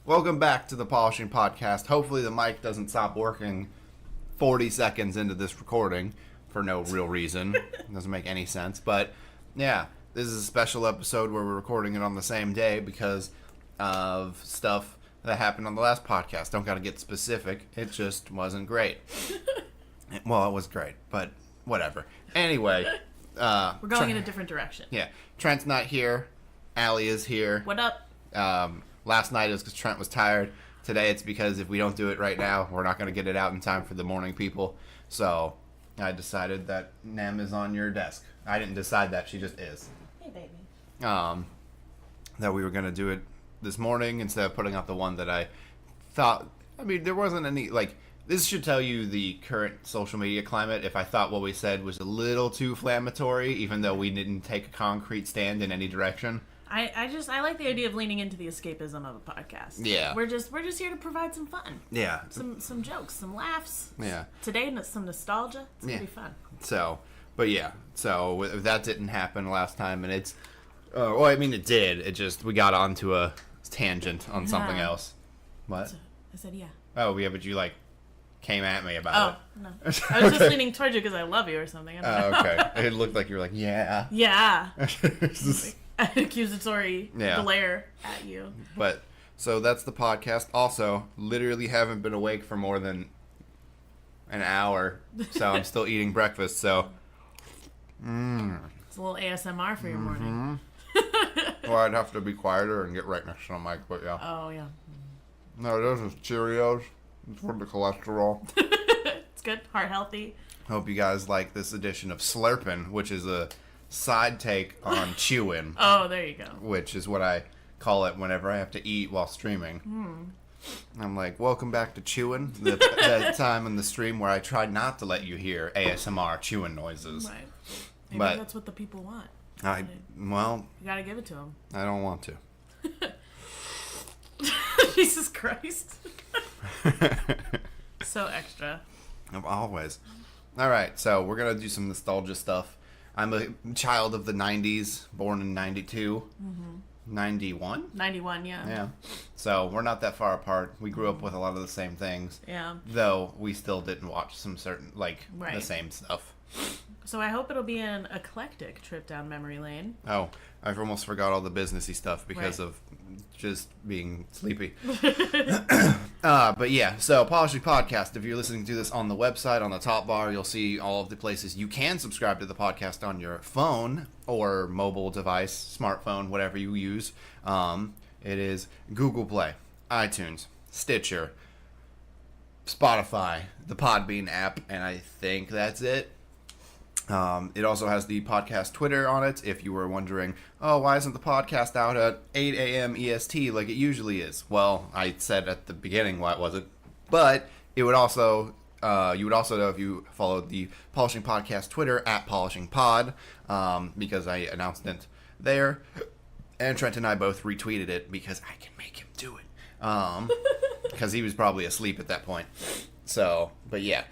Welcome back to the Polishing Podcast. Hopefully the mic doesn't stop working 40 seconds into this recording for no real reason. It doesn't make any sense. But, yeah, this is a special episode where we're recording it on the same day because of stuff that happened on the last podcast. Don't gotta get specific. It just wasn't great. Well, it was great, but whatever. Anyway. We're going in a different direction. Yeah. Trent's not here. Allie is here. What up? Last night it was because Trent was tired. Today it's because if we don't do it right now, we're not going to get it out in time for the morning people. So I decided that Nem is on your desk. I didn't decide that. She just is. Hey, baby. That we were going to do it this morning instead of putting out the one that I thought... I mean, there wasn't any... This should tell you the current social media climate. If I thought what we said was a little too inflammatory, even though we didn't take a concrete stand in any direction. I like the idea of leaning into the escapism of a podcast. Yeah. We're just here to provide some fun. Yeah. Some jokes, some laughs. Yeah. Today, some nostalgia. It's gonna be fun. So, but yeah. So that didn't happen last time, and it's... well, I mean, it did. It just... We got onto a tangent on something else. What? I said, yeah. Oh, yeah, but you, came at me about it. Oh, no. I was just leaning towards you because I love you or something. Oh, okay. It looked like you were like, yeah. Yeah. Accusatory glare at you. But, so that's the podcast. Also, literally haven't been awake for more than an hour, so I'm still eating breakfast, so. It's a little ASMR for your morning. Well, I'd have to be quieter and get right next to the mic, but yeah. Oh, yeah. No, those are Cheerios. It's for the cholesterol. It's good. Heart healthy. Hope you guys like this edition of Slurpin', which is a side take on chewing. Oh, there you go. Which is what I call it whenever I have to eat while streaming. I'm like, welcome back to chewing. That time in the stream where I tried not to let you hear ASMR chewing noises. Right. Maybe that's what the people want. You gotta give it to them. I don't want to. Jesus Christ. So extra. Always. Alright, so we're going to do some nostalgia stuff. I'm a child of the 90s, born in 92. 91? 91, yeah. Yeah. So we're not that far apart. We grew up with a lot of the same things. Yeah. Though we still didn't watch some certain, the same stuff. So I hope it'll be an eclectic trip down memory lane. Oh, I've almost forgot all the businessy stuff because of just being sleepy. But yeah, so Polishing Podcast, if you're listening to this on the website, on the top bar, you'll see all of the places you can subscribe to the podcast on your phone or mobile device, smartphone, whatever you use. It is Google Play, iTunes, Stitcher, Spotify, the Podbean app, and I think that's it. It also has the podcast Twitter on it, if you were wondering, oh, why isn't the podcast out at 8 a.m. EST like it usually is? Well, I said at the beginning why it wasn't, but it would also, you would also know if you followed the Polishing Podcast Twitter at Polishing Pod, because I announced it there, and Trent and I both retweeted it because I can make him do it, because he was probably asleep at that point. So, but yeah.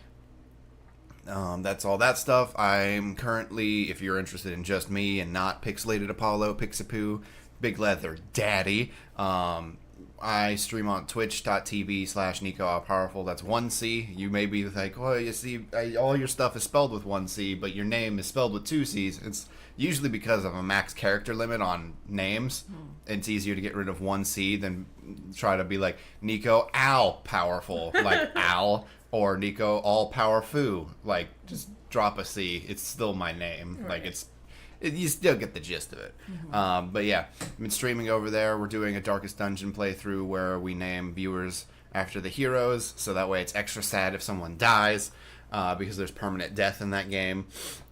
That's all that stuff. I'm currently, if you're interested in just me and not Pixelated Apollo, Pixapoo, Big Leather Daddy, I stream on twitch.tv/Nico All Powerful. That's 1C. You may be like, well, you see, all your stuff is spelled with 1C, but your name is spelled with 2 C's. It's usually because of a max character limit on names. It's easier to get rid of 1C than try to be like Nico All Powerful, like Al. Or Nico All Powerful, just drop a C. It's still my name. Right. You still get the gist of it. But yeah, I've been streaming over there. We're doing a Darkest Dungeon playthrough where we name viewers after the heroes, so that way it's extra sad if someone dies, because there's permanent death in that game.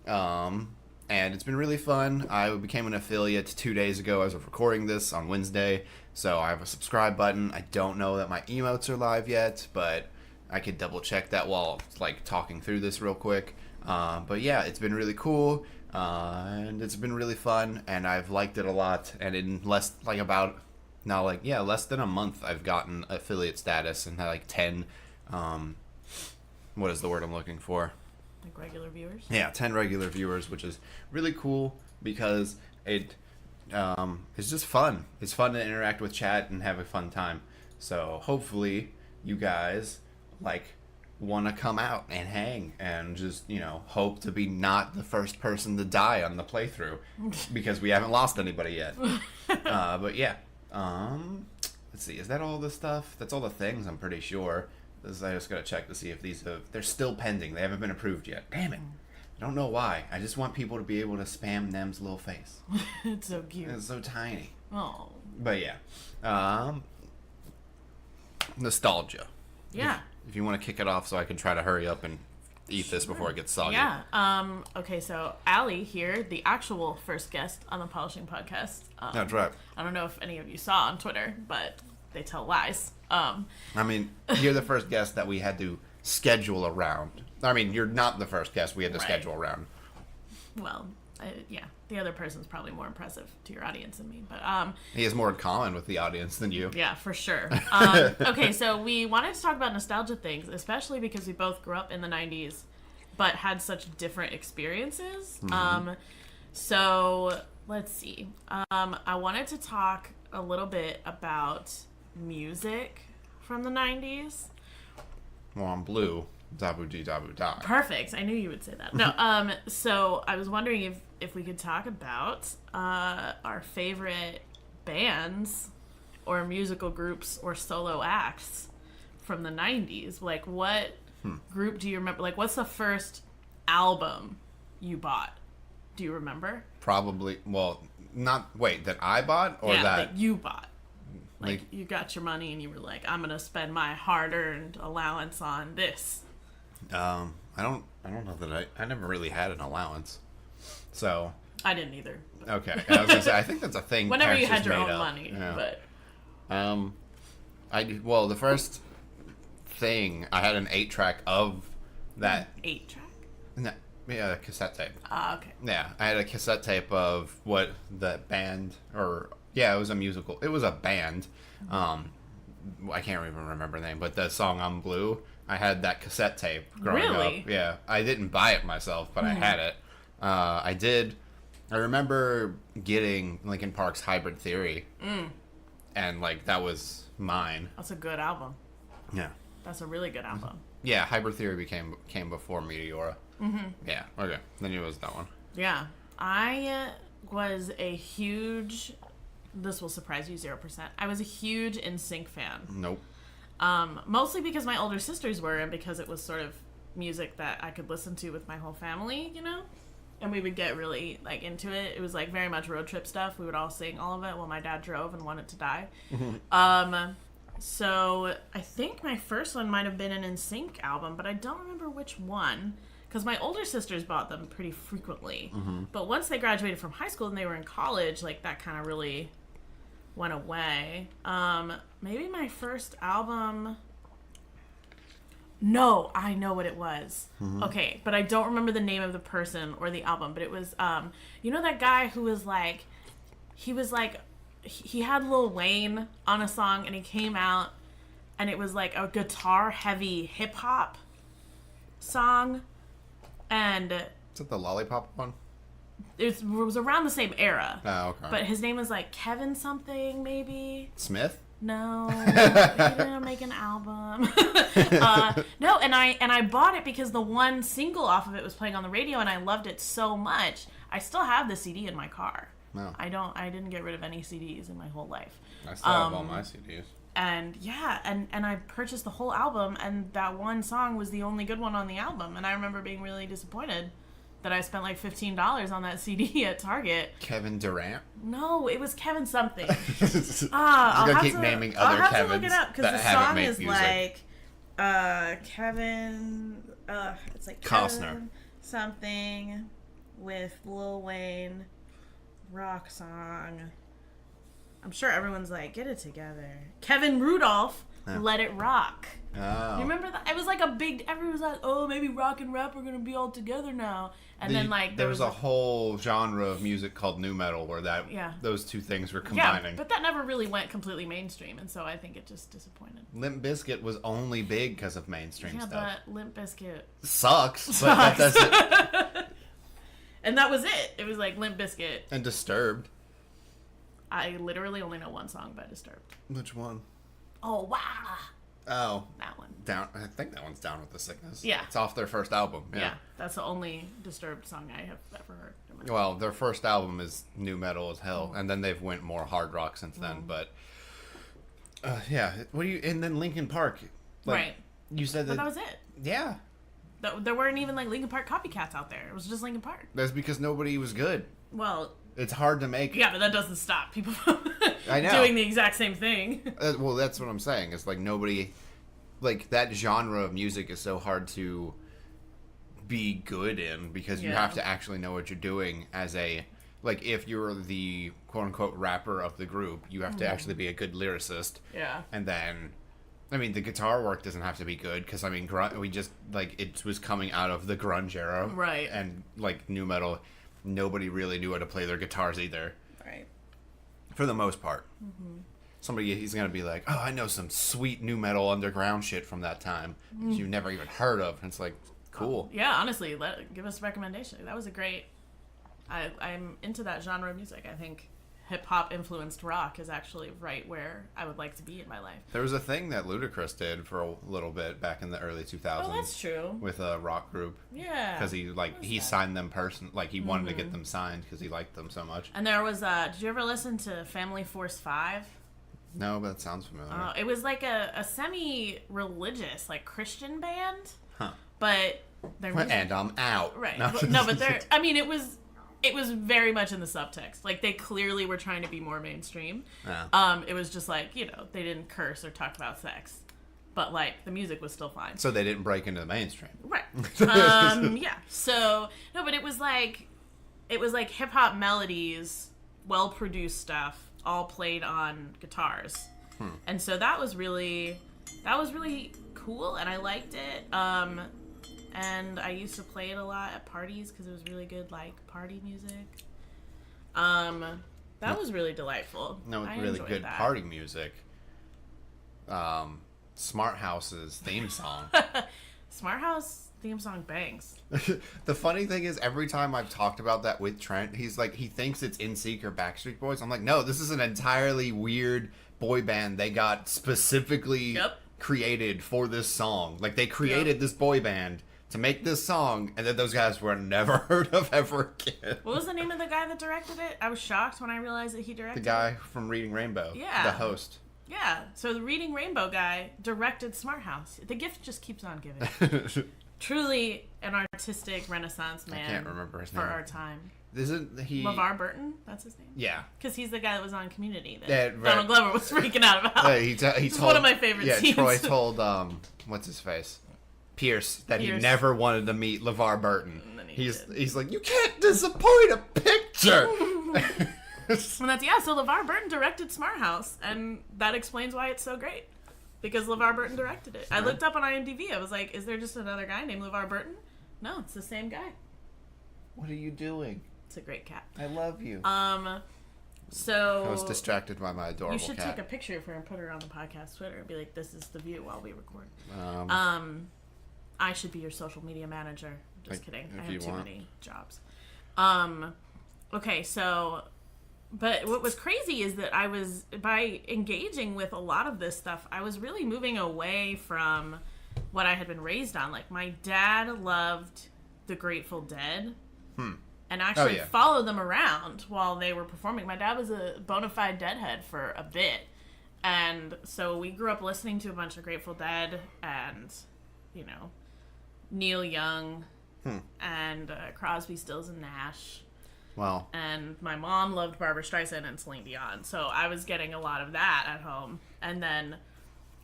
And it's been really fun. I became an affiliate 2 days ago as of recording this on Wednesday, so I have a subscribe button. I don't know that my emotes are live yet, but I could double check that while talking through this real quick. But yeah, it's been really cool, and it's been really fun, and I've liked it a lot. And in less than a month, I've gotten affiliate status and had 10. What is the word I'm looking for? Regular viewers. Yeah, 10 regular viewers, which is really cool because it's just fun. It's fun to interact with chat and have a fun time. So hopefully you guys like want to come out and hang and just, hope to be not the first person to die on the playthrough because we haven't lost anybody yet. But yeah. Let's see. Is that all the stuff? That's all the things, I'm pretty sure. I just got to check to see if they're still pending. They haven't been approved yet. Damn it. I don't know why. I just want people to be able to spam Nem's little face. It's so cute. It's so tiny. Oh. But yeah. Nostalgia. Yeah. If you want to kick it off so I can try to hurry up and eat this before it gets soggy. Yeah. Okay, so Allie here, the actual first guest on the Polishing Podcast. That's right. I don't know if any of you saw on Twitter, but they tell lies. I mean, you're the first guest that we had to schedule around. I mean, you're not the first guest we had to schedule around. Well, yeah. The other person's probably more impressive to your audience than me, but he has more in common with the audience than you. Yeah, for sure. Okay, so we wanted to talk about nostalgia things, especially because we both grew up in the 90s, but had such different experiences. So let's see. I wanted to talk a little bit about music from the 90s. Well, I'm blue. Dabu dee dabu da. Perfect. I knew you would say that. No. So I was wondering if we could talk about our favorite bands or musical groups or solo acts from the 90s. Like, what group do you remember? Like, what's the first album you bought? Do you remember? Probably. Well, not. Wait, that I bought or that you bought. Like, you got your money and you were like, I'm gonna spend my hard-earned allowance on this. I don't know that I never really had an allowance, so I didn't either. Okay, I was gonna say I think that's a thing. Whenever you had your own up. money, Yeah. but well, the first thing I had an 8-track of that 8-track. No, yeah, a cassette tape. Okay. Yeah, I had a cassette tape of what the band it was a musical. It was a band. I can't even remember the name, but the song "I'm Blue." I had that cassette tape growing up. Yeah, I didn't buy it myself, but I had it. I did. I remember getting Linkin Park's "Hybrid Theory," and like that was mine. That's a good album. Yeah, that's a really good album. Yeah, "Hybrid Theory" came before Meteora. Yeah. Okay. Then it was that one. Yeah, I was a huge. This will surprise you 0%. I was a huge NSYNC fan. Nope. Mostly because my older sisters were, and because it was sort of music that I could listen to with my whole family, and we would get really like into it. It was like very much road trip stuff. We would all sing all of it while my dad drove and wanted to die. So I think my first one might have been an NSYNC album, but I don't remember which one because my older sisters bought them pretty frequently. But once they graduated from high school and they were in college, like that kind of really went away. Maybe my first album. No, I know what it was. Okay, but I don't remember the name of the person or the album. But it was, that guy who was like, he had Lil Wayne on a song, and he came out, and it was like a guitar-heavy hip-hop song, and is it the Lollipop one? It was around the same era. Oh, okay. But his name was like Kevin something, maybe. Smith? No, he didn't make an album. No, and I bought it because the one single off of it was playing on the radio, and I loved it so much. I still have the CD in my car. No. I didn't get rid of any CDs in my whole life. I still have all my CDs. And yeah, and I purchased the whole album, and that one song was the only good one on the album, and I remember being really disappointed that I spent like $15 on that CD at Target. Kevin Durant? No, it was Kevin something. I'll have to keep naming other Kevins. I'll have to look it up because the song is music. like Kevin. It's like Costner. Kevin something with Lil Wayne rock song. I'm sure everyone's like, get it together. Kevin Rudolph, Let It Rock. Oh. You remember that? It was like a big. Everyone was like, "Oh, maybe rock and rap are gonna be all together now." And then like there was a whole genre of music called nu metal where those two things were combining. Yeah, but that never really went completely mainstream, and so I think it just disappointed. Limp Bizkit was only big because of mainstream stuff. Yeah, but Limp Bizkit sucks. But that doesn't. And that was it. It was like Limp Bizkit and Disturbed. I literally only know one song by Disturbed. Which one? Oh, wow. Oh. That one. I think that one's Down with the Sickness. Yeah. It's off their first album. Yeah. That's the only Disturbed song I have ever heard. Well, their first album is new metal as hell, and then they've went more hard rock since then. But yeah, and then Linkin Park, like, right? You said that was it. Yeah, there weren't even like Linkin Park copycats out there. It was just Linkin Park. That's because nobody was good. Well, it's hard to make. Yeah, but that doesn't stop people from I know. doing the exact same thing. Well, that's what I'm saying. It's like nobody, like that genre of music is so hard to be good in because you have to actually know what you're doing as a, like, if you're the quote-unquote rapper of the group, you have to actually be a good lyricist. Yeah. And then, I mean, the guitar work doesn't have to be good because, I mean, we just, like, it was coming out of the grunge era. Right. And, like, new metal, nobody really knew how to play their guitars either. Right. For the most part. He's going to be like, oh, I know some sweet new metal underground shit from that time that you've never even heard of. And it's like, cool. Yeah, honestly, give us a recommendation. That was a great... I'm into that genre of music. I think hip-hop influenced rock is actually right where I would like to be in my life. There was a thing that Ludacris did for a little bit back in the early 2000s. Oh, that's true. With a rock group. Yeah. Because he signed them he wanted to get them signed because he liked them so much. And there was, did you ever listen to Family Force 5? No, but it sounds familiar. It was like a semi-religious, like, Christian band. Huh. It I'm out. Right. But they're, I mean, it was very much in the subtext. Like, they clearly were trying to be more mainstream. Yeah. It was just like, they didn't curse or talk about sex. But, like, the music was still fine. So they didn't break into the mainstream. Right. Yeah. So, no, but it was like hip-hop melodies, well-produced stuff, all played on guitars. And so that was really cool, and I liked it. And I used to play it a lot at parties because it was really good, like, party music. That was really delightful. No, I really enjoyed good that. party music. Smart House's theme song. Smart House theme song bangs. The funny thing is, every time I've talked about that with Trent, he's like, he thinks it's NSYNC or Backstreet Boys. I'm like, no, this is an entirely weird boy band they got specifically created for this song. Like, they created this boy band to make this song, and then those guys were never heard of ever again. What was the name of the guy that directed it? I was shocked when I realized that he directed it. The guy from Reading Rainbow. Yeah. The host. Yeah. So the Reading Rainbow guy directed Smart House. The gift just keeps on giving. Truly an artistic renaissance man. I can't remember his name. For our time. Isn't he... LeVar Burton? That's his name? Yeah. Because he's the guy that was on Community right. that Donald Glover was freaking out about. He it's told, one of my favorite scenes. Troy told, what's his face? Pierce, that he never wanted to meet LeVar Burton. He's like, you can't disappoint a picture! So LeVar Burton directed Smart House, and that explains why it's so great. Because LeVar Burton directed it. I looked up on IMDb. I was like, is there just another guy named LeVar Burton? No, it's the same guy. What are you doing? It's a great cat. I love you. So... I was distracted by my adorable cat. You should take a picture of her and put her on the podcast Twitter and be like, this is the view while we record. I should be your social media manager. Just kidding. I have too many jobs. Okay, so... But what was crazy is that by engaging with a lot of this stuff, I was really moving away from what I had been raised on. Like, my dad loved the Grateful Dead. And actually followed them around while they were performing. My dad was a bona fide Deadhead for a bit. And so we grew up listening to a bunch of Grateful Dead and, Neil Young and Crosby, Stills, and Nash. Wow. And my mom loved Barbra Streisand and Celine Dion. So I was getting a lot of that at home. And then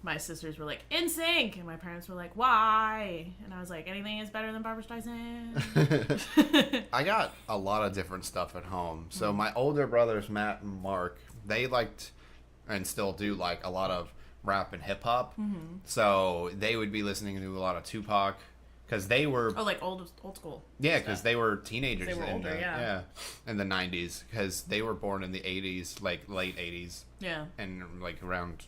my sisters were like, NSYNC! And my parents were like, why? And I was like, anything is better than Barbra Streisand. I got a lot of different stuff at home. So my older brothers, Matt and Mark, they liked, and still do like, a lot of rap and hip-hop. So they would be listening to a lot of Tupac. Because they were... Oh, like old school. Yeah, because they were teenagers. They were older, yeah. In the 90s. Because they were born in the 80s, like, late 80s. Yeah. And, like, around...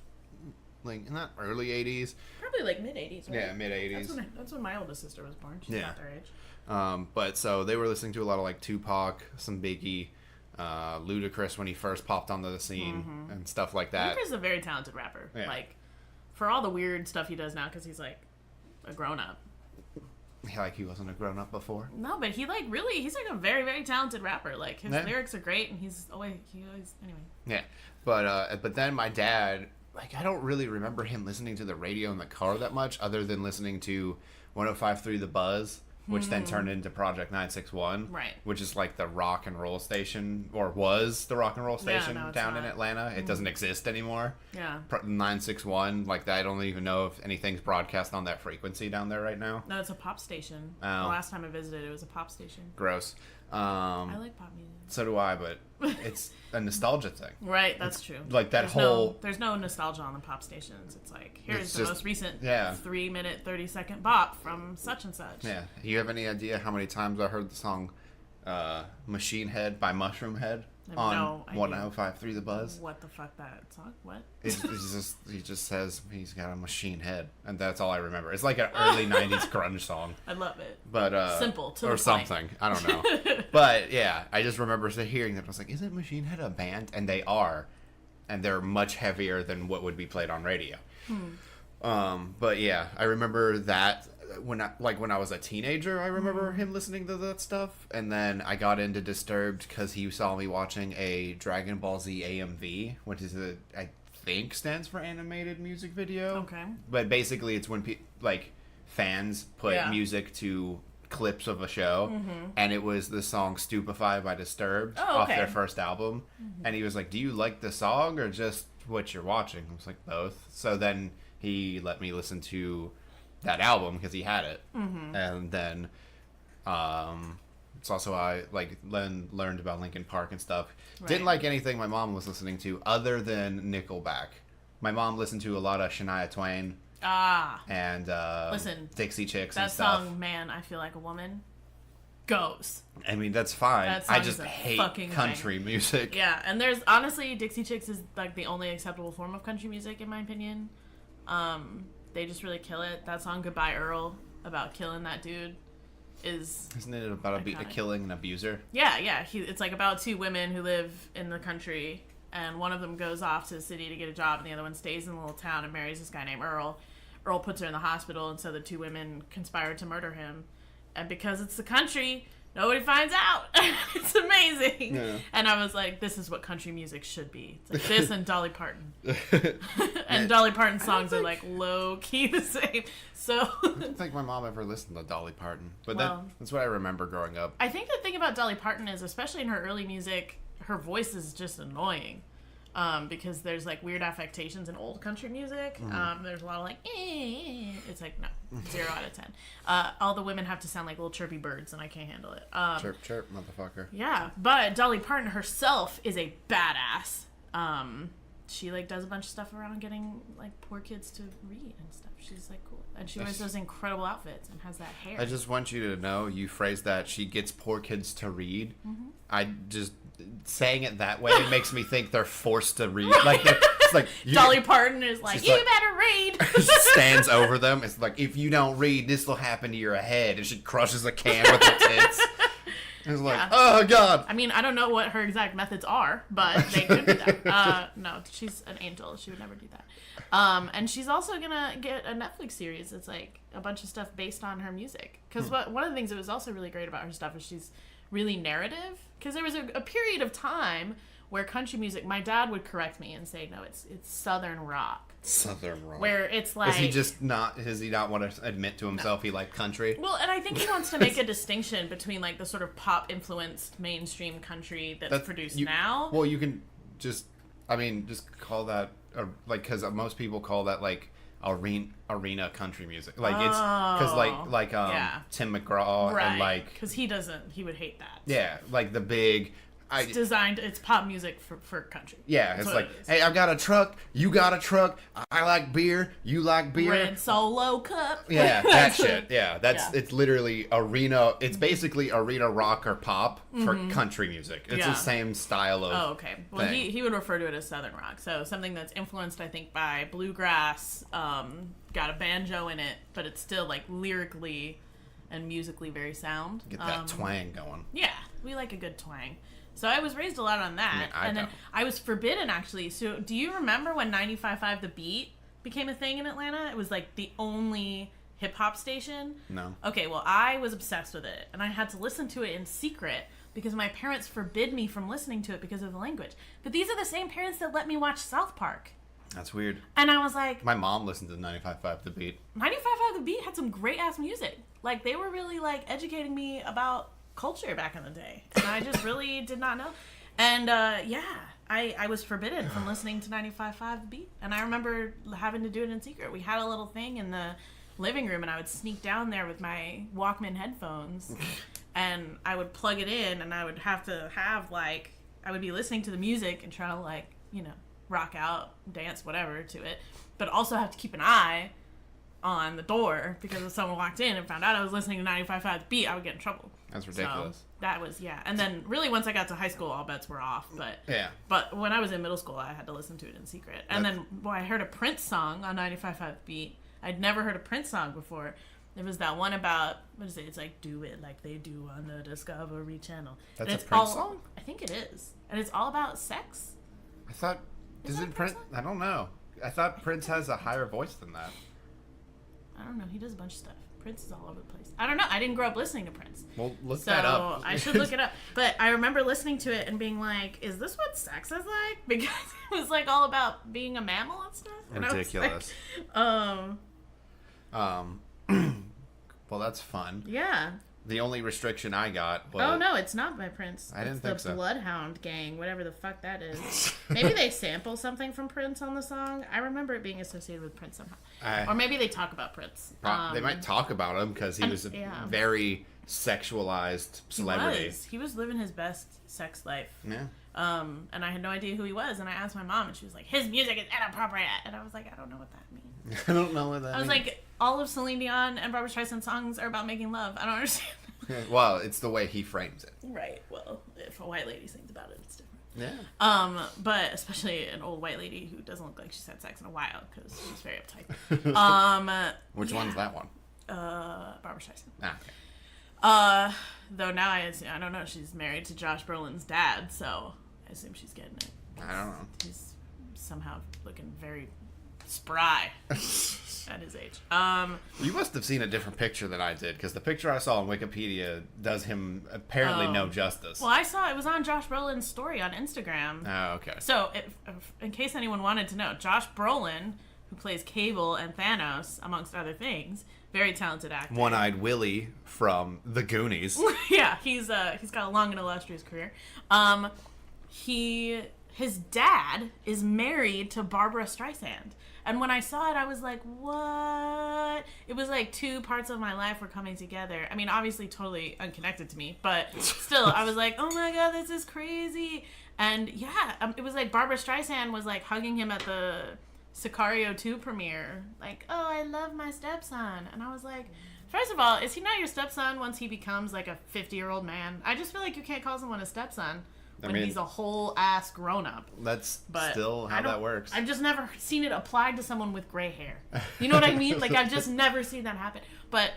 Like, not early 80s. Probably like mid-80s, right? Yeah, mid-80s. That's when my oldest sister was born. She's not their age. But so they were listening to a lot of like Tupac, some Biggie, Ludacris when he first popped onto the scene and stuff like that. Ludacris is a very talented rapper. Yeah. Like, for all the weird stuff he does now, because he's like a grown-up. Like he wasn't a grown-up before? No, but he's like a very, very talented rapper. Like, his lyrics are great, and he always, anyway. Yeah, but then my dad, like, I don't really remember him listening to the radio in the car that much, other than listening to 105.3 The Buzz, which then turned into Project 961, right? Which is like the rock and roll station, or was the rock and roll station down in Atlanta. It doesn't exist anymore. Yeah. 961, like, I don't even know if anything's broadcast on that frequency down there right now. No, it's a pop station. Oh. The last time I visited, it was a pop station. Gross. I like pop music. So do I, but it's a nostalgia thing. Right, that's true. Like that there's no nostalgia on the pop stations. It's like, here's the most recent 3-minute, 30-second bop from such and such. Yeah. You have any idea how many times I heard the song Machine Head by Mushroom Head on 105.3 The Buzz? What the fuck, that song? What? He just says he's got a machine head, and that's all I remember. It's like an early 90s grunge song. I love it. But simple to or the something. point. I don't know. But yeah, I just remember hearing that. I was like, isn't Machine Head a band? And they are, and they're much heavier than what would be played on radio. But yeah, I remember that when I was a teenager. I remember him listening to that stuff, and then I got into Disturbed because he saw me watching a Dragon Ball Z AMV, which is I think stands for animated music video. Okay. But basically, it's when fans put music to clips of a show, and it was the song "Stupefy" by Disturbed off their first album, and he was like, "Do you like the song or just what you're watching?" I was like, "Both." So then he let me listen to that album because he had it, and then it's also I learned about Linkin Park and stuff. Right. Didn't like anything my mom was listening to other than Nickelback. My mom listened to a lot of Shania Twain. And listen, Dixie Chicks and stuff. That song, "Man, I Feel Like a Woman," goes. I mean, that's fine. I just hate country banger. Music. Yeah, and there's honestly, Dixie Chicks is like the only acceptable form of country music in my opinion. They just really kill it. That song "Goodbye Earl" about killing that dude isn't it about killing an abuser? Yeah. It's like about two women who live in the country, and one of them goes off to the city to get a job, and the other one stays in the little town and marries this guy named Earl. Earl puts her in the hospital, and so the two women conspire to murder him. And because it's the country, nobody finds out. It's amazing. Yeah. And I was like, this is what country music should be. It's like this and Dolly Parton. And Dolly Parton songs are like low-key the same. So I don't think my mom ever listened to Dolly Parton. But that's what I remember growing up. I think the thing about Dolly Parton is, especially in her early music, her voice is just annoying. Because there's like weird affectations in old country music. There's a lot of like, it's like, no, 0 out of 10. All the women have to sound like little chirpy birds, and I can't handle it. Chirp, chirp, motherfucker. Yeah, but Dolly Parton herself is a badass. She like does a bunch of stuff around getting like poor kids to read and stuff. She's like cool, and she wears those incredible outfits and has that hair. I just want you to know, you phrased that she gets poor kids to read. I just saying it that way, it makes me think they're forced to read. Like it's like Dolly Parton is like, you better read. She stands over them. It's like, if you don't read, this will happen to your head, and she crushes a can with her tits. It's like, oh god. I mean, I don't know what her exact methods are, but they could do that. No, she's an angel. She would never do that. And she's also gonna get a Netflix series. It's like a bunch of stuff based on her music. Because one of the things that was also really great about her stuff is she's really narrative. Because there was a period of time where country music, my dad would correct me and say, no, it's Southern rock. Southern rock. Where it's like... Does he not want to admit to himself he liked country? Well, and I think he wants to make a distinction between like the sort of pop-influenced mainstream country that's produced now. Well, you can just call that, because most people call that like arena country music. Like it's because Tim McGraw and like, because he would hate that. Yeah, like the big. It's pop music for country. Yeah, it's like, hey, I've got a truck, you got a truck, I like beer, you like beer. Red Solo cup. Yeah, that shit. Yeah, it's literally arena. It's basically arena rock or pop for country music. It's the same style of. Oh, okay. Well, he would refer to it as Southern rock. So something that's influenced, I think, by bluegrass. Got a banjo in it, but it's still like lyrically and musically very sound. Get that twang going. Yeah, we like a good twang. So I was raised a lot on that. Then I was forbidden, actually. So do you remember when 95.5 The Beat became a thing in Atlanta? It was like the only hip-hop station. No. Okay, well, I was obsessed with it, and I had to listen to it in secret because my parents forbid me from listening to it because of the language. But these are the same parents that let me watch South Park. That's weird. And I was like... My mom listened to 95.5 The Beat. 95.5 The Beat had some great-ass music. Like, they were really, like, educating me about culture back in the day. And I just really did not know. And, yeah, I was forbidden from listening to 95.5 The Beat. And I remember having to do it in secret. We had a little thing in the living room, and I would sneak down there with my Walkman headphones. And I would plug it in, and I would have to have, like... I would be listening to the music and try to, like, you know... rock out, dance, whatever to it, but also have to keep an eye on the door because if someone walked in and found out I was listening to 95.5 The Beat, I would get in trouble. That's ridiculous. So that was, yeah. And then really once I got to high school, all bets were off. But yeah. But when I was in middle school, I had to listen to it in secret. And then when I heard a Prince song on 95.5 The Beat, I'd never heard a Prince song before. It was that one about, what is it? It's like, do it like they do on the Discovery Channel. That's a Prince song? I think it is. And it's all about sex. I thought... Does it Prince? I don't know. I thought Prince has a higher voice than that. I don't know. He does a bunch of stuff. Prince is all over the place. I don't know. I didn't grow up listening to Prince. Well, look that up. So I should look it up. But I remember listening to it and being like, is this what sex is like? Because it was like all about being a mammal and stuff. And ridiculous. I was like, well, that's fun. Yeah. The only restriction I got was... Oh, no, it's not by Prince. I didn't think so. It's the Bloodhound Gang, whatever the fuck that is. Maybe they sample something from Prince on the song. I remember it being associated with Prince somehow. Or maybe they talk about Prince. They might talk about him because he was a very sexualized celebrity. He was living his best sex life. Yeah. And I had no idea who he was. And I asked my mom, and she was like, his music is inappropriate. And I was like, I don't know what that means. I don't know what that means. I was like, all of Celine Dion and Barbra Streisand songs are about making love. I don't understand. Well, it's the way he frames it. Right. Well, if a white lady sings about it, it's different. Yeah. But especially an old white lady who doesn't look like she's had sex in a while because she's very uptight. Which one's that one? Barbra Streisand. Ah, okay. Though now I don't know. She's married to Josh Brolin's dad, so I assume she's getting it. I don't know. He's somehow looking very spry at his age. You must have seen a different picture than I did, because the picture I saw on Wikipedia does him apparently no justice. Well, I saw it was on Josh Brolin's story on Instagram. Oh, okay. So, in case anyone wanted to know, Josh Brolin, who plays Cable and Thanos, amongst other things, very talented actor. One-Eyed Willie from The Goonies. Yeah, he's got a long and illustrious career. His dad is married to Barbra Streisand. And when I saw it, I was like, what? It was like two parts of my life were coming together. I mean, obviously totally unconnected to me, but still, I was like, oh my God, this is crazy. And yeah, it was like Barbra Streisand was like hugging him at the Sicario 2 premiere. Like, oh, I love my stepson. And I was like, first of all, is he not your stepson once he becomes like a 50-year-old man? I just feel like you can't call someone a stepson when he's a whole ass grown up. That's still how that works. I've just never seen it applied to someone with gray hair. You know what I mean? Like, I've just never seen that happen. But,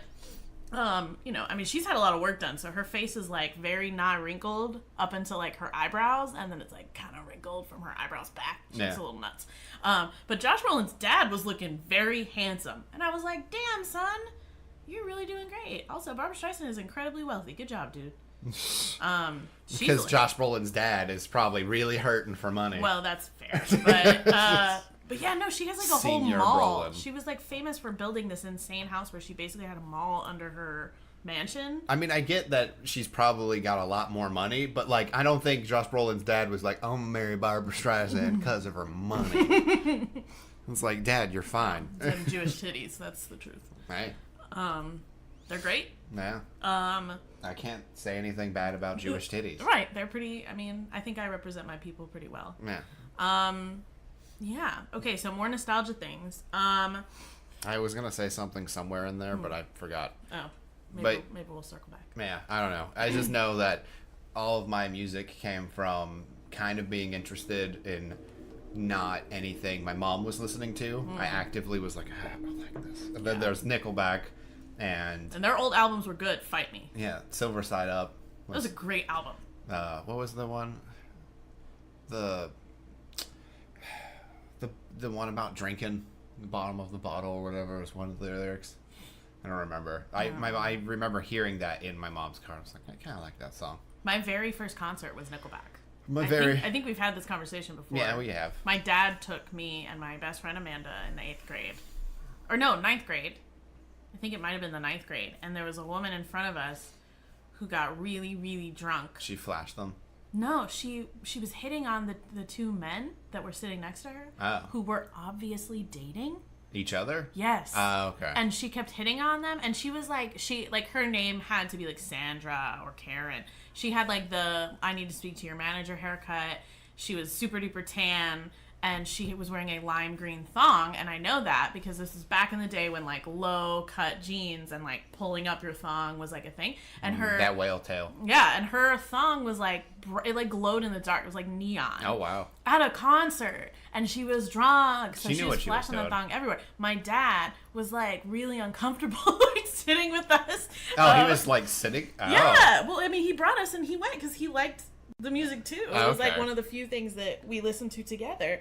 you know, I mean, she's had a lot of work done, so her face is like very not wrinkled up until like her eyebrows, and then it's like kind of wrinkled from her eyebrows back. She's a little nuts. But Josh Brolin's dad was looking very handsome, and I was like, damn, son, you're really doing great. Also, Barbra Streisand is incredibly wealthy. Good job, dude. Because Josh Brolin's dad is probably really hurting for money. Well, that's fair. But yeah, no, she has like a Senior whole mall. Brolin. She was like famous for building this insane house where she basically had a mall under her mansion. I mean, I get that she's probably got a lot more money, but like, I don't think Josh Brolin's dad was like, I'm gonna marry Barbra Streisand because of her money. It's like, Dad, you're fine. Them Jewish titties, that's the truth. Right. They're great. Yeah. I can't say anything bad about Jewish titties. Right. They're pretty, I mean, I think I represent my people pretty well. Yeah. Yeah. Okay, so more nostalgia things. I was going to say something somewhere in there, but I forgot. Oh. Maybe we'll circle back. Yeah, I don't know. I just know that all of my music came from kind of being interested in not anything my mom was listening to. I actively was like, I don't like this. And then there's Nickelback. And their old albums were good. Fight Me. Yeah, Silver Side Up. That was a great album. What was the one? The one about drinking. The bottom of the bottle or whatever was one of the lyrics. I don't remember. I remember hearing that in my mom's car. I was like, I kind of like that song. My very first concert was Nickelback. I think we've had this conversation before. Yeah, we have. My dad took me and my best friend Amanda in the 8th grade. Or no, 9th grade. I think it might have been the 9th grade. And there was a woman in front of us who got really, really drunk. She flashed them? No, she was hitting on the two men that were sitting next to her, who were obviously dating each other. Yes. Okay. And she kept hitting on them, and she was like, her name had to be like Sandra or Karen. She had like the I need to speak to your manager haircut. She was super duper tan, and she was wearing a lime green thong, and I know that because this is back in the day when like low cut jeans and like pulling up your thong was like a thing. And her that whale tail. Yeah, and her thong was like it like glowed in the dark. It was like neon. Oh wow! At a concert, and she was drunk, so she was what flashing the thong everywhere. My dad was like really uncomfortable, like sitting with us. Oh, he was like sitting. Oh. Yeah, well, I mean, he brought us and he went because he liked the music too. It was like Okay. one of the few things that we listened to together,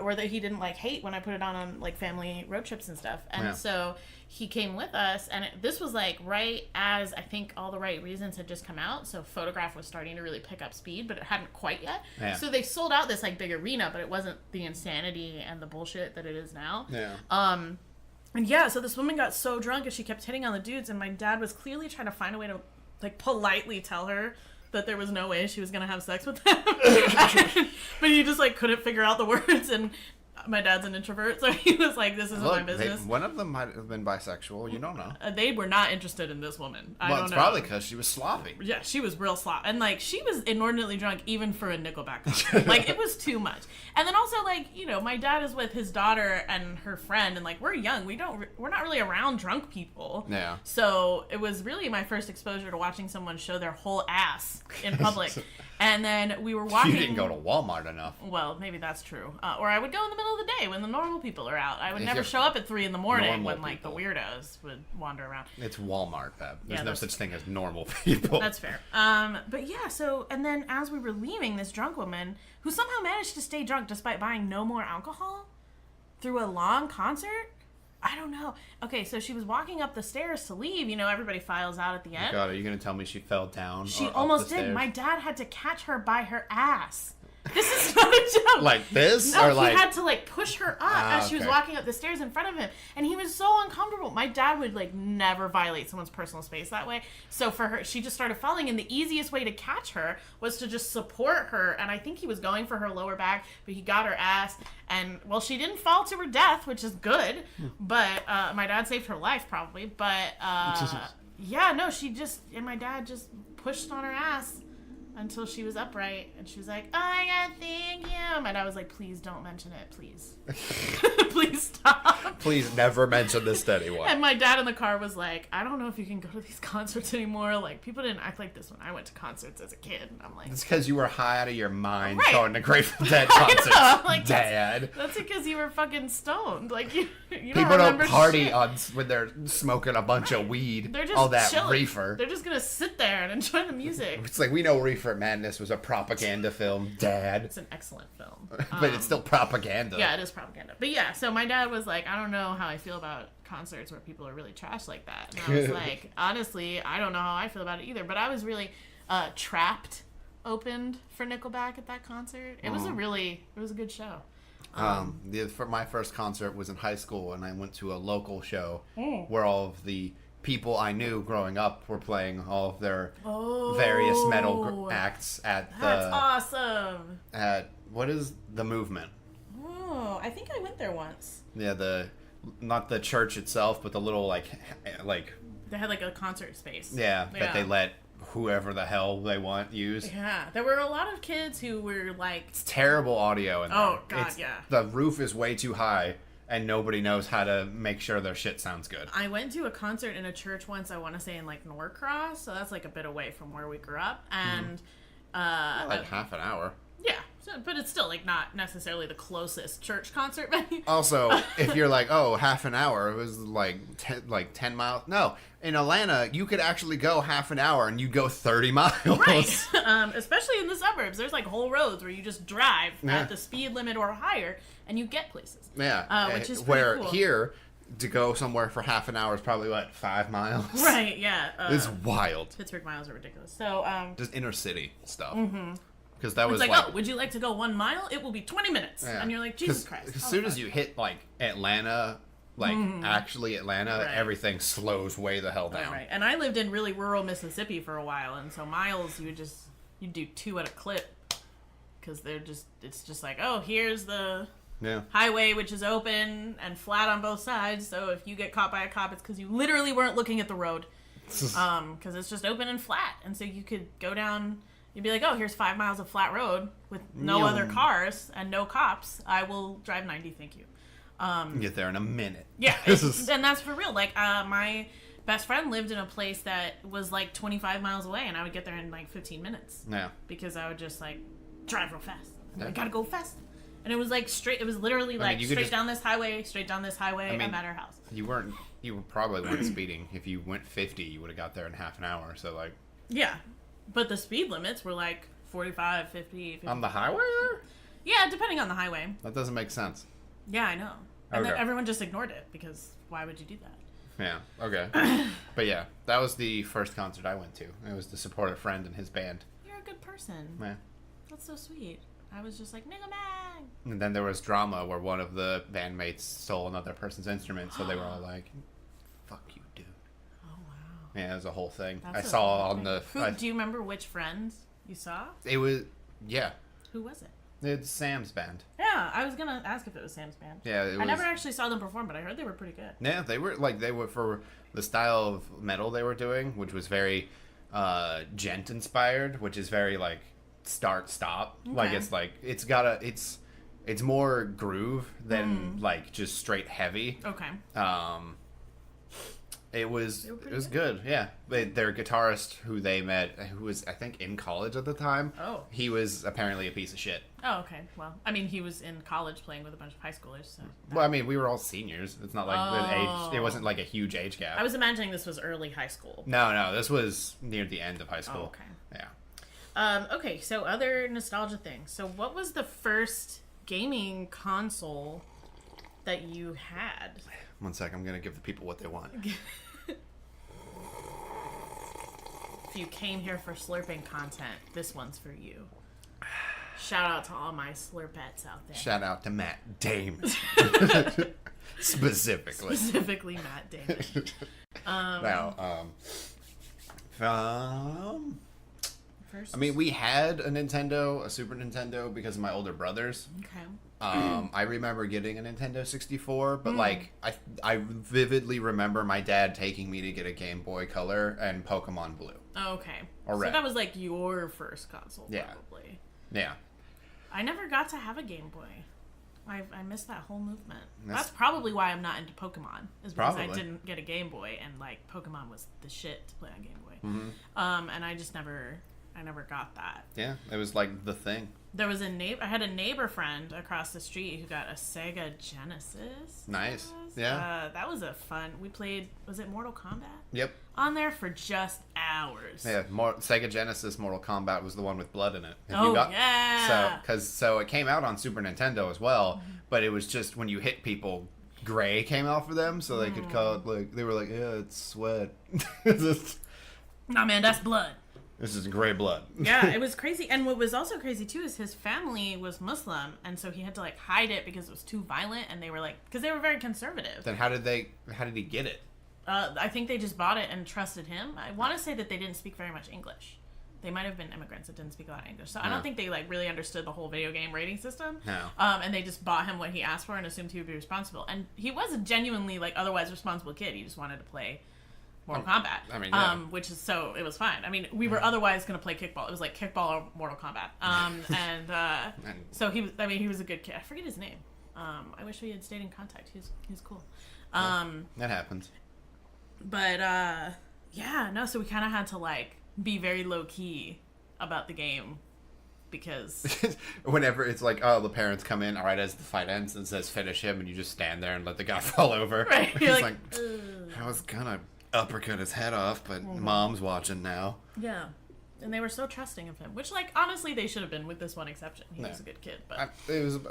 or that he didn't like hate when I put it on like family road trips and stuff. And so he came with us, and this was like right as I think All the Right Reasons had just come out, so Photograph was starting to really pick up speed, but it hadn't quite yet. Yeah. So they sold out this like big arena, but it wasn't the insanity and the bullshit that it is now. Yeah. And yeah, so this woman got so drunk and she kept hitting on the dudes, and my dad was clearly trying to find a way to like politely tell her that there was no way she was gonna have sex with him. But he just like couldn't figure out the words, and my dad's an introvert, so he was like, this isn't my business. One of them might have been bisexual. You don't know. They were not interested in this woman. I Well, don't it's know. probably because she was sloppy. Yeah, she was real slop. And, like, she was inordinately drunk even for a Nickelback concert. Like, it was too much. And then also, like, you know, my dad is with his daughter and her friend, and, like, we're young. We're not really around drunk people. Yeah. So it was really my first exposure to watching someone show their whole ass in public. And then we were walking. You didn't go to Walmart enough. Well, maybe that's true. Or I would go in the middle of the day when the normal people are out. I would never show up at 3 a.m. when, like, the weirdos would wander around. It's Walmart, Beb. There's no such thing as normal people. That's fair. But yeah, so, and then as we were leaving, this drunk woman, who somehow managed to stay drunk despite buying no more alcohol through a long concert? I don't know. Okay, so she was walking up the stairs to leave. You know, everybody files out at the end. God, are you going to tell me she fell down? She or almost up the did. stairs? My dad had to catch her by her ass. This is not a joke. Like this? No, or he like... had to like push her up as she was okay. walking up the stairs in front of him, and he was so uncomfortable. My dad would like never violate someone's personal space that way. So for her, she just started falling, and the easiest way to catch her was to just support her. And I think he was going for her lower back, but he got her ass, and well, she didn't fall to her death, which is good. But my dad saved her life probably. But yeah, no, and my dad just pushed on her ass until she was upright, and she was like, oh my god, thank you. My dad was like, please don't mention it, please. Please stop. Please never mention this to anyone. And my dad in the car was like, I don't know if you can go to these concerts anymore. Like, people didn't act like this when I went to concerts as a kid. And I'm like, It's because you were high out of your mind Right. going to Grateful Dead concerts, I'm like, Dad. that's because you were fucking stoned. Like, you don't People remember don't party shit. when they're smoking a bunch of weed. They're just all that chilling. reefer. They're just gonna sit there and enjoy the music. It's like, we know Reefer Madness was a propaganda film, Dad. It's an excellent film. But it's still propaganda. Yeah, it is propaganda. But yeah, so my dad was like, I don't know how I feel about concerts where people are really trash like that. And I was like, honestly, I don't know how I feel about it either. But I was really Trapped opened for Nickelback at that concert. It was a good show. For my first concert was in high school, and I went to a local show where all of the people I knew growing up were playing all of their various metal acts at That's awesome. At what is the Movement? Oh, I think I went there once. Yeah, not the church itself, but the little like They had like a concert space. yeah, that they let whoever the hell they want use. Yeah, there were a lot of kids who were like, It's terrible audio in there. Oh, God, yeah. The roof is way too high, and nobody knows how to make sure their shit sounds good. I went to a concert in a church once, I want to say in like Norcross, so that's like a bit away from where we grew up, and Like half an hour. yeah, So, but it's still like not necessarily the closest church concert venue. Also, if you're like, oh, half an hour, it was like 10 miles. No, in Atlanta, you could actually go half an hour and you'd go 30 miles. Right. Especially in the suburbs. There's like whole roads where you just drive at the speed limit or higher and you get places. Yeah. Which is where pretty cool. Here, to go somewhere for half an hour is probably, 5 miles? Right, yeah. It's wild. Pittsburgh miles are ridiculous. So, just inner city stuff. Mm-hmm. Because that was like, oh, would you like to go 1 mile? It will be 20 minutes. Yeah. And you're like, Jesus Christ. As soon as you hit, Atlanta, actually Atlanta, everything slows way the hell down. Right. And I lived in really rural Mississippi for a while, and so miles, you do 2 at a clip. Because it's just like, oh, here's the highway, which is open and flat on both sides. So if you get caught by a cop, it's because you literally weren't looking at the road. Because it's just open and flat. And so you could go down... You'd be like, oh, here's 5 miles of flat road with no other cars and no cops. I will drive 90, thank you. Get there in a minute. Yeah, and that's for real. Like, my best friend lived in a place that was like 25 miles away, and I would get there in like 15 minutes. Yeah. Because I would just like drive real fast. I gotta go fast. And it was like straight. It was literally like straight down this highway. I'm at our house. You probably weren't speeding. If you went 50, you would have got there in half an hour. So like. Yeah. But the speed limits were like 45, 50. On the highway there? Yeah, depending on the highway. That doesn't make sense. Yeah, I know. And then everyone just ignored it because why would you do that? Yeah, okay. But yeah, that was the first concert I went to. It was to support a friend and his band. You're a good person. Yeah. That's so sweet. I was just like, nigga man. And then there was drama where one of the bandmates stole another person's instrument, so they were all like, fuck you, dude. Yeah, it was a whole thing. I saw on the... do you remember which friends you saw? It was... Yeah. Who was it? It's Sam's band. Yeah, I was going to ask if it was Sam's band. Yeah, it was... I never actually saw them perform, but I heard they were pretty good. Yeah, they were for the style of metal they were doing, which was very gent inspired, which is very start-stop. Okay. It's more groove than just straight heavy. Okay. It was good, yeah. Their guitarist, who they met, who was, I think, in college at the time, he was apparently a piece of shit. Oh, okay. Well, I mean, he was in college playing with a bunch of high schoolers, so... Well, I mean, we were all seniors. It's not like it wasn't like a huge age gap. I was imagining this was early high school. No, this was near the end of high school. Oh, okay. Yeah. Okay, so other nostalgia things. So what was the first gaming console that you had? 1 sec, I'm going to give the people what they want. If you came here for slurping content, this one's for you. Shout out to all my slurpettes out there. Shout out to Matt Damon. Specifically. Specifically Matt Damon. I mean, we had a Super Nintendo, because of my older brothers. Okay. I remember getting a Nintendo 64, but I vividly remember my dad taking me to get a Game Boy Color and Pokemon Blue. Oh, okay. Or Red. So that was like your first console, probably. Yeah. I never got to have a Game Boy. I missed that whole movement. That's probably why I'm not into Pokemon. Is because I didn't get a Game Boy, and Pokemon was the shit to play on Game Boy. Mm-hmm. And I just never got that. Yeah, it was like the thing. There was I had a neighbor friend across the street who got a Sega Genesis. Nice. Yeah. That was a fun. We played. Was it Mortal Kombat? Yep. On there for just hours. Yeah. Sega Genesis Mortal Kombat was the one with blood in it. Yeah. So it came out on Super Nintendo as well, but it was just when you hit people, gray came off of them, so they could call it they were like, yeah, it's sweat. Nah, man, that's blood. This is gray blood. Yeah, it was crazy. And what was also crazy, too, is his family was Muslim, and so he had to, hide it because it was too violent, and they were, because they were very conservative. Then how did he get it? I think they just bought it and trusted him. I want to say that they didn't speak very much English. They might have been immigrants that didn't speak a lot of English. So I don't think they, really understood the whole video game rating system. No. And they just bought him what he asked for and assumed he would be responsible. And he was a genuinely, otherwise responsible kid. He just wanted to play Mortal Kombat. I mean, yeah. Which is, so it was fine. I mean, we were otherwise going to play kickball. It was like kickball or Mortal Kombat. So he was a good kid. I forget his name. I wish we had stayed in contact. He was cool. That happens. But, so we kind of had to, be very low-key about the game because whenever it's like, oh, the parents come in, all right, as the fight ends, and says finish him, and you just stand there and let the guy fall over. Right. He's You're like, I was gonna uppercut his head off, but mom's watching now. Yeah. And they were so trusting of him, which, like, honestly, they should have been with this one exception. He was a good kid, but...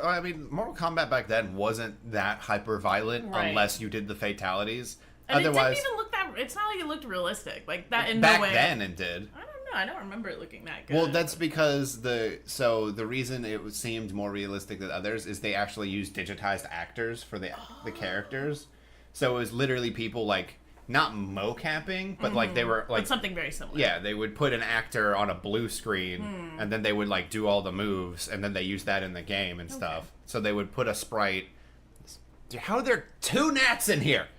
I mean, Mortal Kombat back then wasn't that hyper-violent unless you did the fatalities. And otherwise, it didn't even look that... It's not like it looked realistic. Like, that in back no way... then it did. I don't know. I don't remember it looking that good. Well, that's because the reason it seemed more realistic than others is they actually used digitized actors for the characters. So it was literally people, like... Not mocapping, but like they were like but something very similar. Yeah, they would put an actor on a blue screen, and then they would like do all the moves, and then they used that in the game and stuff. So they would put a sprite. Dude, how are there 2 gnats in here?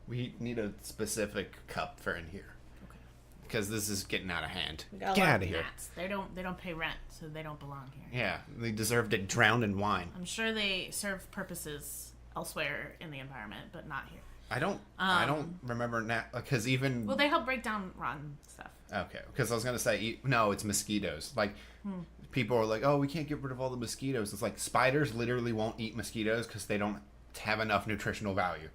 We need a specific cup for in here. Okay. Because this is getting out of hand. Get out of here. Gnats. They don't pay rent, so they don't belong here. Yeah, they deserve to drown in wine. I'm sure they serve purposes elsewhere in the environment, but not here. I don't remember now because even well, they help break down rotten stuff. Okay, because I was gonna say no, it's mosquitoes. Like people are like, oh, we can't get rid of all the mosquitoes. It's like spiders literally won't eat mosquitoes because they don't have enough nutritional value.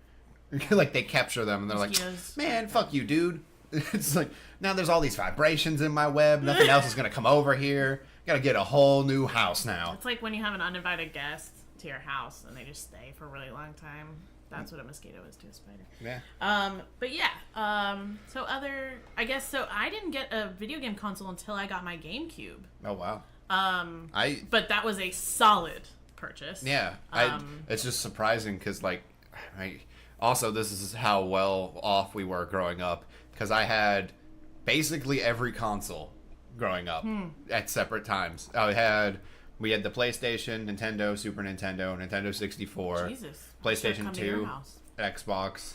Like they capture them and they're mosquitoes. Like, man, fuck you, dude. It's like now there's all these vibrations in my web. Nothing else is gonna come over here. Gotta get a whole new house now. It's like when you have an uninvited guest to your house and they just stay for a really long time. That's what a mosquito is to a spider. Yeah. But yeah. So I didn't get a video game console until I got my GameCube. Oh wow. But that was a solid purchase. Yeah. It's just surprising because also this is how well off we were growing up because I had basically every console growing up at separate times. We had the PlayStation, Nintendo, Super Nintendo, Nintendo 64, Jesus. PlayStation 2, Xbox.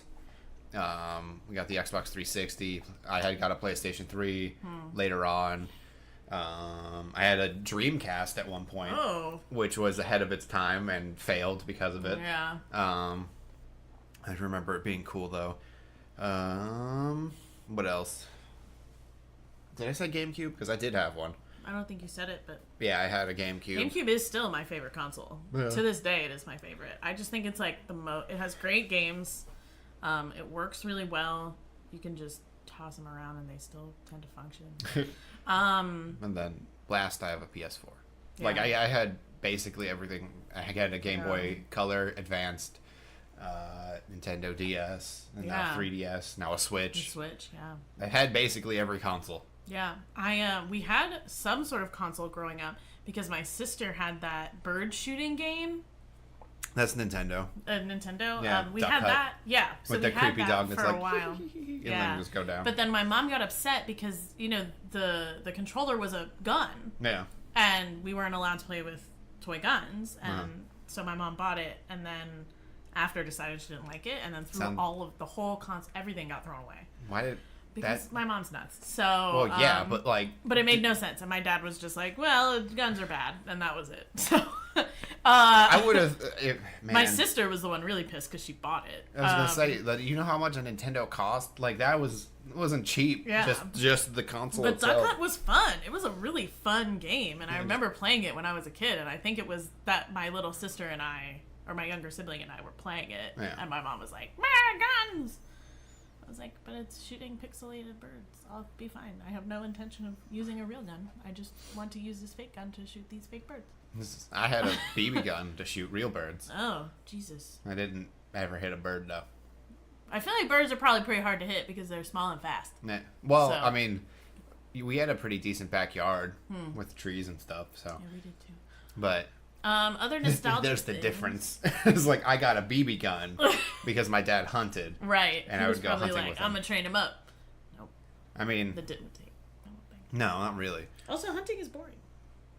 We got the Xbox 360. I had got a PlayStation 3 later on. I had a Dreamcast at one point, which was ahead of its time and failed because of it. Yeah. I remember it being cool though. What else? Did I say GameCube? Because I did have one. I don't think you said it, but... Yeah, I had a GameCube. GameCube is still my favorite console. Yeah. To this day, it is my favorite. I just think it's like it has great games. It works really well. You can just toss them around and they still tend to function. And then last, I have a PS4. Yeah. Like, I had basically everything. I had a Game Boy Color, Advanced, Nintendo DS, and now 3DS, now a Switch. The Switch, yeah. I had basically every console. Yeah, we had some sort of console growing up because my sister had that bird shooting game. That's Nintendo. Nintendo. Yeah, we had that. Yeah, so with the creepy dog for that's like a while. And then just go down. But then my mom got upset because the controller was a gun. Yeah. And we weren't allowed to play with toy guns, and so my mom bought it, and then after decided she didn't like it, and then threw all of the whole everything got thrown away. Why did? Because my mom's nuts. So well, yeah, but but it made no sense, and my dad was just like, "Well, guns are bad," and that was it. So I would have. My sister was the one really pissed because she bought it. I was gonna say that you know how much a Nintendo cost? Like that wasn't cheap. Yeah. Just the console. But itself. Duck Hunt was fun. It was a really fun game, and I remember playing it when I was a kid. And I think it was that my little sister and I, or my younger sibling and I, were playing it, and my mom was like, "Guns." I was like, but it's shooting pixelated birds. I'll be fine. I have no intention of using a real gun. I just want to use this fake gun to shoot these fake birds. I had a BB gun to shoot real birds. Oh, Jesus. I didn't ever hit a bird, though. I feel like birds are probably pretty hard to hit because they're small and fast. Yeah. Well, I mean, we had a pretty decent backyard with trees and stuff, so. Yeah, we did too. But... other nostalgic There's the things. difference. It's like I got a BB gun because my dad hunted. Right. And I would go hunting like, with him. I'm going to train him up. Nope. I mean... That didn't take. No, not really. Also, hunting is boring.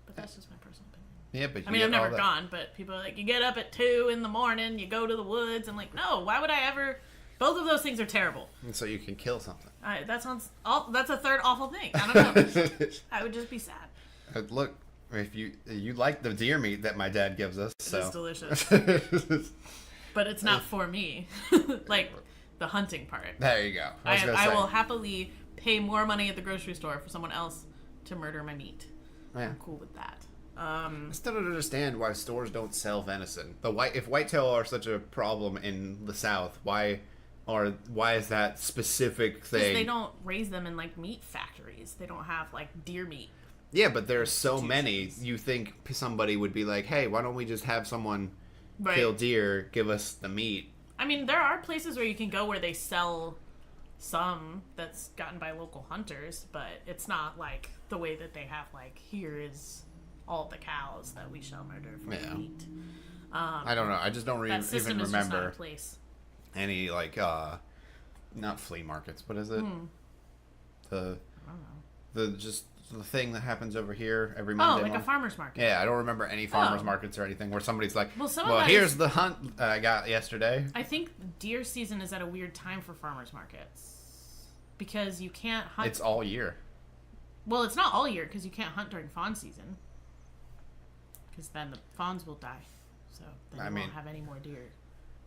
But that's just my personal opinion. Yeah, but I mean, I've never gone, but people are like, you get up at 2 a.m, you go to the woods, and like, no, why would I ever... Both of those things are terrible. And so you can kill something. That sounds... That's a third awful thing. I don't know. I would just be sad. Look... If you like the deer meat that my dad gives us, it's delicious. But it's not for me. Like the hunting part. There you go. I will happily pay more money at the grocery store for someone else to murder my meat. Yeah. I'm cool with that. I still don't understand why stores don't sell venison. If whitetail are such a problem in the South, why is that specific thing? Because they don't raise them in like meat factories. They don't have like deer meat. Yeah, but there's so many. You think somebody would be like, "Hey, why don't we just have someone kill deer, give us the meat?" I mean, there are places where you can go where they sell some that's gotten by local hunters, but it's not like the way that they have like, here is all the cows that we shall murder for meat. I don't know. I just don't even remember just not in place. Any like not flea markets. What is it? I don't know. The thing that happens over here every Monday. Oh, like a farmer's market. Yeah, I don't remember any farmer's markets or anything where somebody's like, well here's the hunt I got yesterday. I think deer season is at a weird time for farmer's markets. Because you can't hunt. It's all year. Well, it's not all year because you can't hunt during fawn season. Because then the fawns will die. So then you won't have any more deer.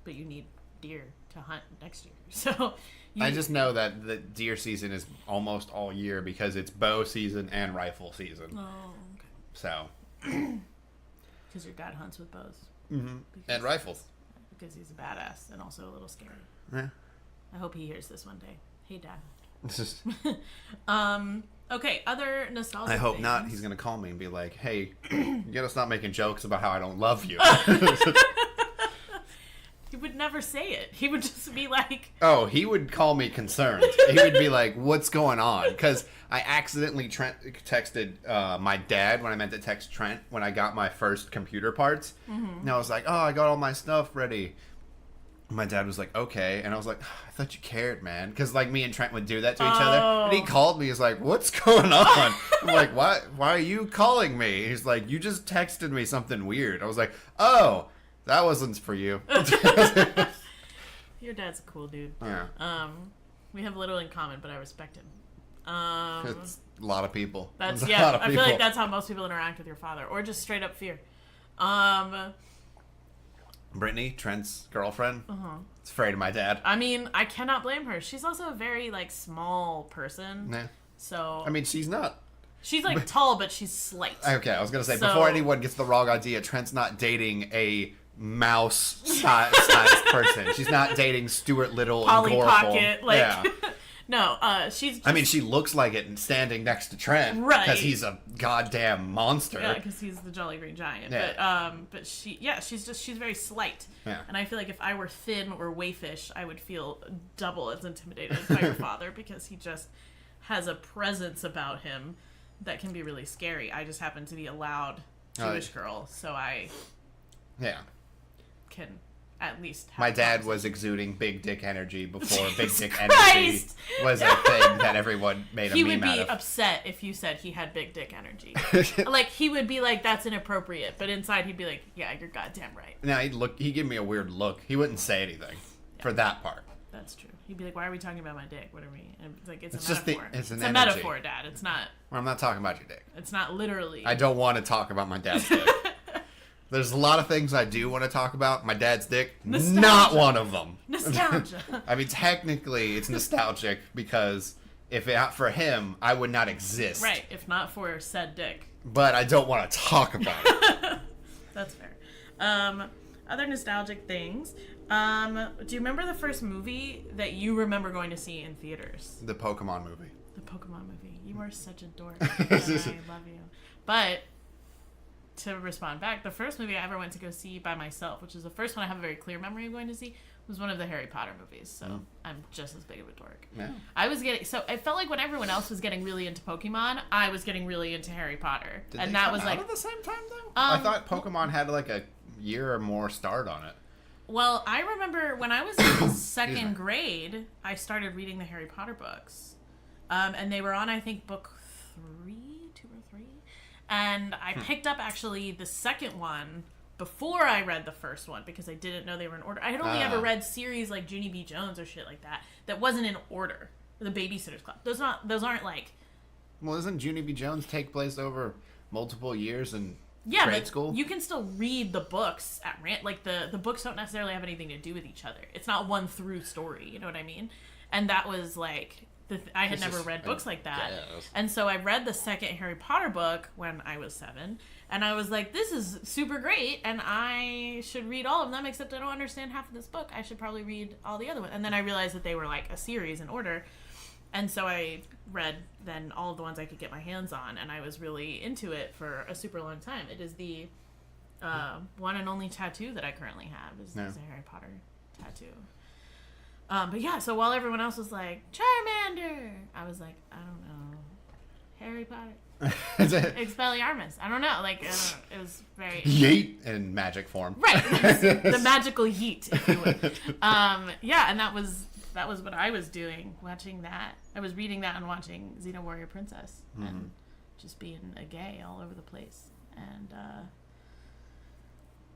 But you need deer to hunt next year. So I just know that the deer season is almost all year because it's bow season and rifle season. Oh, okay. So. Because your dad hunts with bows. Mm-hmm. And rifles. Because he's a badass and also a little scary. Yeah. I hope he hears this one day. Hey, Dad. Okay, other nostalgic I hope things. not. He's going to call me and be like, hey, you got to stop making jokes about how I don't love you. He would never say it. He would just be like... Oh, he would call me concerned. He would be like, what's going on? Because I accidentally texted my dad when I meant to text Trent when I got my first computer parts. Mm-hmm. And I was like, oh, I got all my stuff ready. My dad was like, okay. And I was like, I thought you cared, man. Because, like, me and Trent would do that to each other. And he called me. He's like, what's going on? I'm like, why are you calling me? He's like, you just texted me something weird. I was like, oh, that wasn't for you. Your dad's a cool dude. Yeah. We have little in common, but I respect him. It's a lot of people. I feel like that's how most people interact with your father. Or just straight up fear. Brittany, Trent's girlfriend, is afraid of my dad. I mean, I cannot blame her. She's also a very, like, small person. Yeah. So... I mean, she's not. She's, like, tall, but she's slight. Okay, I was going to say, before anyone gets the wrong idea, Trent's not dating a mouse-sized person. She's not dating Stuart Little Polly and Gorful. Pocket, like... Yeah. No, she's just... I mean, she looks like it standing next to Trent. Right. Because he's a goddamn monster. Yeah, because he's the Jolly Green Giant. Yeah. But she's very slight. Yeah. And I feel like if I were thin or waifish, I would feel double as intimidated by your father because he just has a presence about him that can be really scary. I just happen to be a loud Jewish girl, so I can... at least have my dad was exuding big dick energy before big dick energy was a thing that everyone made a meme out of. He would be upset if you said he had big dick energy. Like, he would be like, that's inappropriate. But inside, he'd be like, yeah, you're goddamn right. No, he'd give me a weird look. He wouldn't say anything for that part. That's true. He'd be like, why are we talking about my dick? What are we? And it's like, it's a just metaphor. It's a metaphor, Dad. It's not... Well, I'm not talking about your dick. It's not literally... I don't want to talk about my dad's dick. There's a lot of things I do want to talk about. My dad's dick, nostalgia. Not one of them. Nostalgia. I mean, technically, it's nostalgic because if it not for him, I would not exist. Right, if not for said dick. But I don't want to talk about it. That's fair. Other nostalgic things. Do you remember the first movie that you remember going to see in theaters? The Pokemon movie. The Pokemon movie. You are such a dork. I love you. But... to respond back, the first movie I ever went to go see by myself, which is the first one I have a very clear memory of going to see, was one of the Harry Potter movies. So I'm just as big of a dork. Yeah. I felt like when everyone else was getting really into Pokemon, I was getting really into Harry Potter. Did and they that come was out like at the same time though. I thought Pokemon had like a year or more start on it. Well, I remember when I was in second grade, I started reading the Harry Potter books, and they were on I think book 3. And I picked up, actually, the second one before I read the first one because I didn't know they were in order. I had only ever read series like Junie B. Jones or shit like that wasn't in order. The Babysitter's Club. Those aren't like... Well, doesn't Junie B. Jones take place over multiple years in grade school? You can still read the books at like the books don't necessarily have anything to do with each other. It's not one through story, you know what I mean? And that was like... I had never read books like that. And so I read the second Harry Potter book when I was 7, and I was like, this is super great, and I should read all of them, except I don't understand half of this book. I should probably read all the other ones. And then I realized that they were like a series in order. And so I read then all of the ones I could get my hands on, and I was really into it for a super long time. It is the one and only tattoo that I currently have is a Harry Potter tattoo. But yeah, so while everyone else was like, Charmander, I was like, I don't know, Harry Potter. Expelliarmus. I don't know. Like, it was very... Yeet in magic form. Right. The magical yeet, if you would. Yeah, and that was what I was doing, watching that. I was reading that and watching Xena Warrior Princess and just being a gay all over the place. And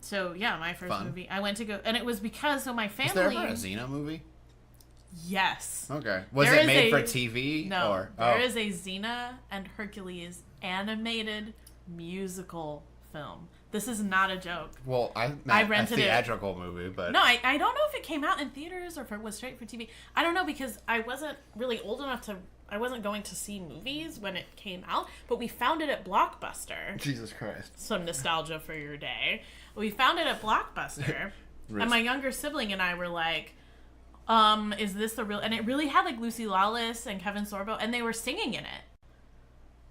so, yeah, my first movie, I went to go, and it was because, so my family... Was there ever a Xena movie? Yes. Okay. Was it made for TV? No. There is a Xena and Hercules animated musical film. This is not a joke. Well, I rented a theatrical movie, but... No, I don't know if it came out in theaters or if it was straight for TV. I don't know, because I wasn't really old enough to... I wasn't going to see movies when it came out, but we found it at Blockbuster. Jesus Christ. Some nostalgia for your day. We found it at Blockbuster, and my younger sibling and I were like... is this the real... And it really had, like, Lucy Lawless and Kevin Sorbo, and they were singing in it.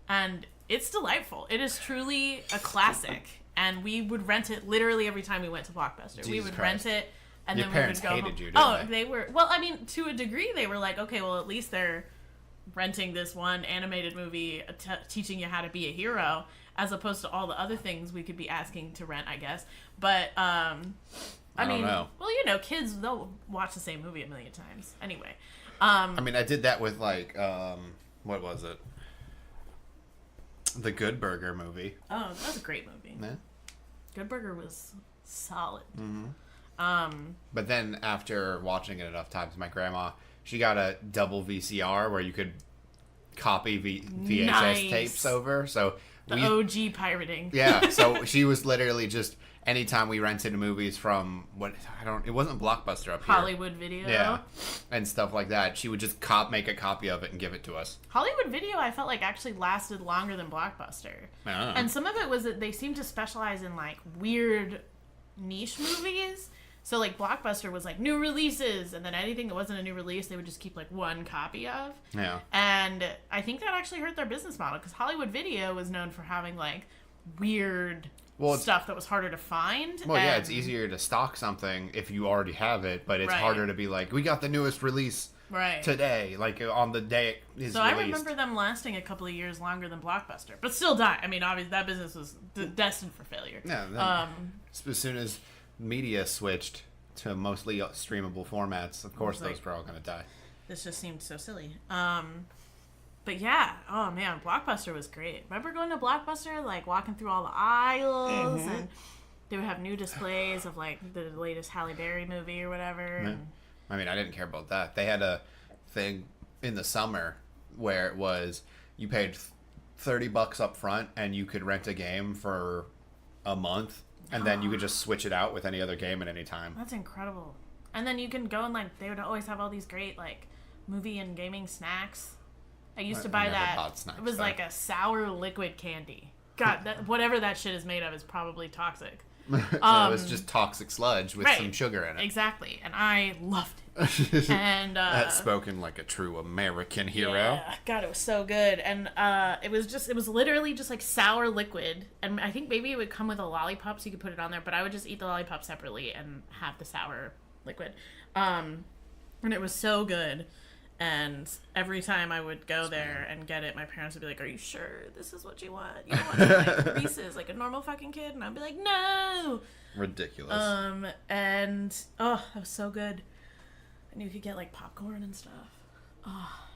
And it's delightful. It is truly a classic. And we would rent it literally every time we went to Blockbuster. We would rent it, and Your then parents we would go hated home. you, didn't they were... Well, I mean, to a degree, they were like, okay, well, at least they're renting this one animated movie teaching you how to be a hero, as opposed to all the other things we could be asking to rent, I guess. But, I mean, know. Well, you know, kids, they'll watch the same movie a million times. Anyway. I mean, I did that with, like, what was it? The Good Burger movie. Oh, that was a great movie. Yeah. Good Burger was solid. Mm-hmm. But then after watching it enough times, my grandma, she got a double VCR where you could copy VHS tapes over. So the OG pirating. Yeah. So she was literally just... Anytime we rented movies from it wasn't Blockbuster up here. Hollywood Video. Yeah. And stuff like that. She would just make a copy of it and give it to us. Hollywood Video, I felt like, actually lasted longer than Blockbuster. And some of it was that they seemed to specialize in, like, weird niche movies. So, like, Blockbuster was, like, new releases, and then anything that wasn't a new release, they would just keep, like, one copy of. Yeah. And I think that actually hurt their business model, because Hollywood Video was known for having, like, weird... stuff that was harder to find. Well, yeah, it's easier to stock something if you already have it, but it's harder to be like, we got the newest release today, like on the day it is released. I remember them lasting a couple of years longer than Blockbuster, but still die. I mean, obviously that business was destined for failure. Yeah. As soon as media switched to mostly streamable formats, of course those were all going to die. This just seemed so silly. But yeah, oh man, Blockbuster was great. Remember going to Blockbuster, like walking through all the aisles, and they would have new displays of like the latest Halle Berry movie or whatever. Yeah. I mean, I didn't care about that. They had a thing in the summer where it was you paid $30 up front and you could rent a game for a month, and then you could just switch it out with any other game at any time. That's incredible. And then you can go and like they would always have all these great like movie and gaming snacks. I used to buy that. Snacks, it was like a sour liquid candy. God, whatever that shit is made of is probably toxic. It was just toxic sludge with some sugar in it. Exactly, and I loved it. And that's spoken like a true American hero. Yeah, God, it was so good, and it was literally just like sour liquid, and I think maybe it would come with a lollipop, so you could put it on there. But I would just eat the lollipop separately and have the sour liquid, and it was so good. And every time I would go there and get it, my parents would be like, "Are you sure this is what you want? You don't want like Reese's like a normal fucking kid?" And I'd be like, "No." Ridiculous. And that was so good. And you could get like popcorn and stuff. Oh,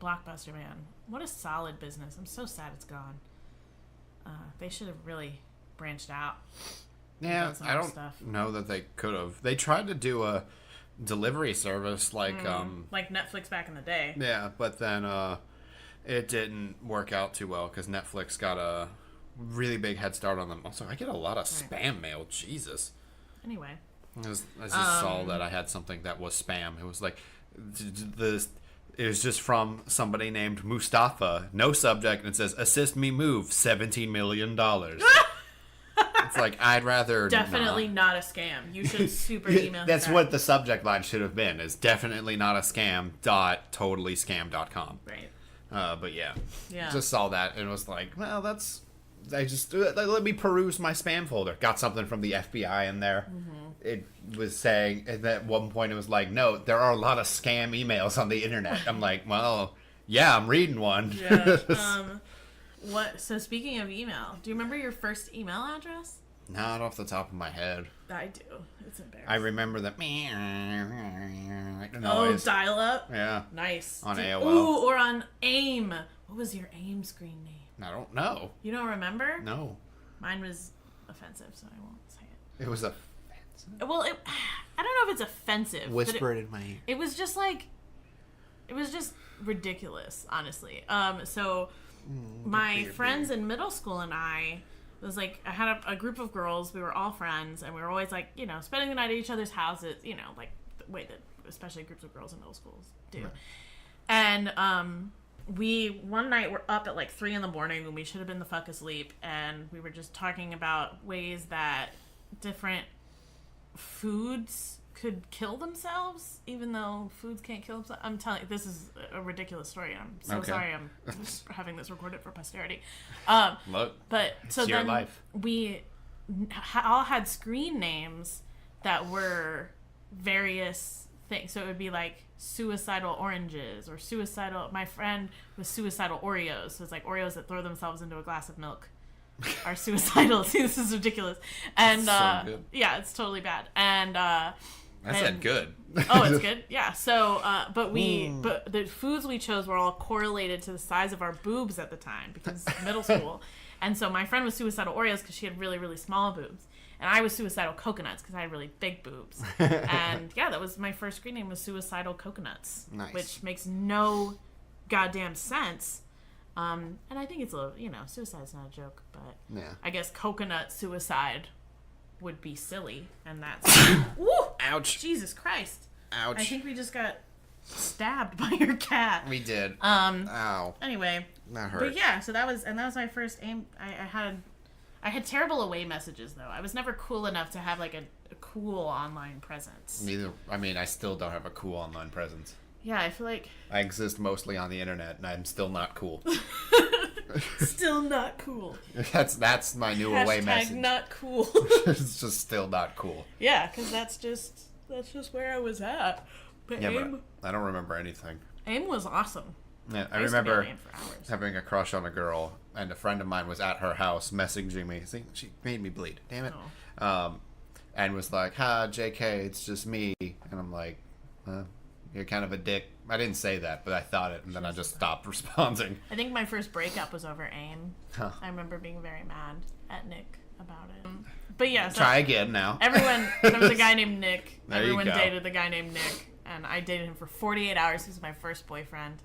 Blockbuster, man, what a solid business. I'm so sad it's gone. They should have really branched out. Yeah, I don't know that they could have. They tried to do a delivery service like Netflix back in the day. Yeah, but then it didn't work out too well because Netflix got a really big head start on them. Also, I get a lot of spam mail. Jesus. Anyway, I just saw that I had something that was spam. It was like the It was just from somebody named Mustafa. No subject, and it says, assist me move $17 million. It's like, I'd rather definitely not a scam. You should super email. That's what the subject line should have been, is definitely not a scam .totallyscam.com. Right. But yeah. Yeah. Just saw that and was like, well, that's... I just... Let me peruse my spam folder. Got something from the FBI in there. Mm-hmm. It was saying... At one point it was like, no, there are a lot of scam emails on the internet. I'm like, well, yeah, I'm reading one. Yeah. So speaking of email, do you remember your first email address? Not off the top of my head. I do. It's embarrassing. I remember the noise. Dial up? Yeah. Nice. On AOL. Ooh, or on AIM. What was your AIM screen name? I don't know. You don't remember? No. Mine was offensive, so I won't say it. It was offensive? Well, I don't know if it's offensive. Whisper it in my ear. It was just ridiculous, honestly. So my friends in middle school and I had a group of girls. We were all friends, and we were always like, spending the night at each other's houses, like the way that especially groups of girls in middle schools do. Right. And we one night were up at like 3 a.m. when we should have been the fuck asleep, and we were just talking about ways that different foods could kill themselves, even though foods can't kill themselves. I'm telling you, this is a ridiculous story. I'm so sorry I'm having this recorded for posterity. Look, but so it's your then life. We all had screen names that were various things. So it would be like suicidal oranges or suicidal. My friend was suicidal Oreos. So it's like Oreos that throw themselves into a glass of milk are suicidal. See, this is ridiculous. And so good. Yeah, it's totally bad. And I said good. Oh, it's good. Yeah. So, but the foods we chose were all correlated to the size of our boobs at the time because middle school. And so my friend was suicidal Oreos because she had really, really small boobs. And I was suicidal coconuts because I had really big boobs. And yeah, that was my first screen name was suicidal coconuts. Nice. Which makes no goddamn sense. And I think it's a little, suicide's not a joke, but yeah. I guess coconut suicide would be silly. And that's... Woo! Ouch. Jesus Christ. Ouch. I think we just got stabbed by your cat. We did. Ow. Anyway. That hurt. But yeah, so that was my first aim. I had terrible away messages though. I was never cool enough to have like a cool online presence. Neither. I mean, I still don't have a cool online presence. Yeah, I feel like I exist mostly on the internet, and I'm still not cool. Still not cool. That's my new away message. Not cool. It's just still not cool. Yeah, because that's just where I was at. But yeah, AIM, but I don't remember anything. AIM was awesome. Yeah, I remember having a crush on a girl, and a friend of mine was at her house messaging me. See, she made me bleed. Damn it. Oh. And was like, "Ha, JK, it's just me." And I'm like, "You're kind of a dick." I didn't say that, but I thought it, and then I just stopped responding. I think my first breakup was over AIM. Huh. I remember being very mad at Nick about it. But yeah, so try again now. There was a guy named Nick. Everyone you go. dated the guy named Nick, and I dated him for 48 hours. He was my first boyfriend.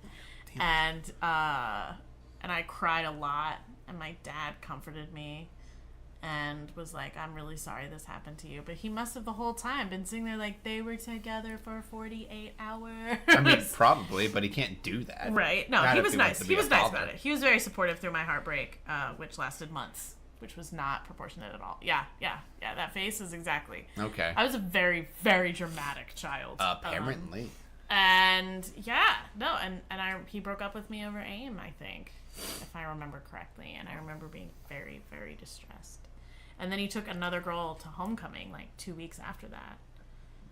Damn. And I cried a lot, and my dad comforted me and was like, I'm really sorry this happened to you. But he must have the whole time been sitting there like, they were together for 48 hours. I mean, probably, but he can't do that. Right. No, he was nice. He was nice about it. He was very supportive through my heartbreak, which lasted months, which was not proportionate at all. Yeah. That face is exactly. Okay. I was a very, very dramatic child. Apparently. And yeah, no, and he broke up with me over AIM, I think, if I remember correctly. And I remember being very, very distressed. And then he took another girl to homecoming like 2 weeks after that.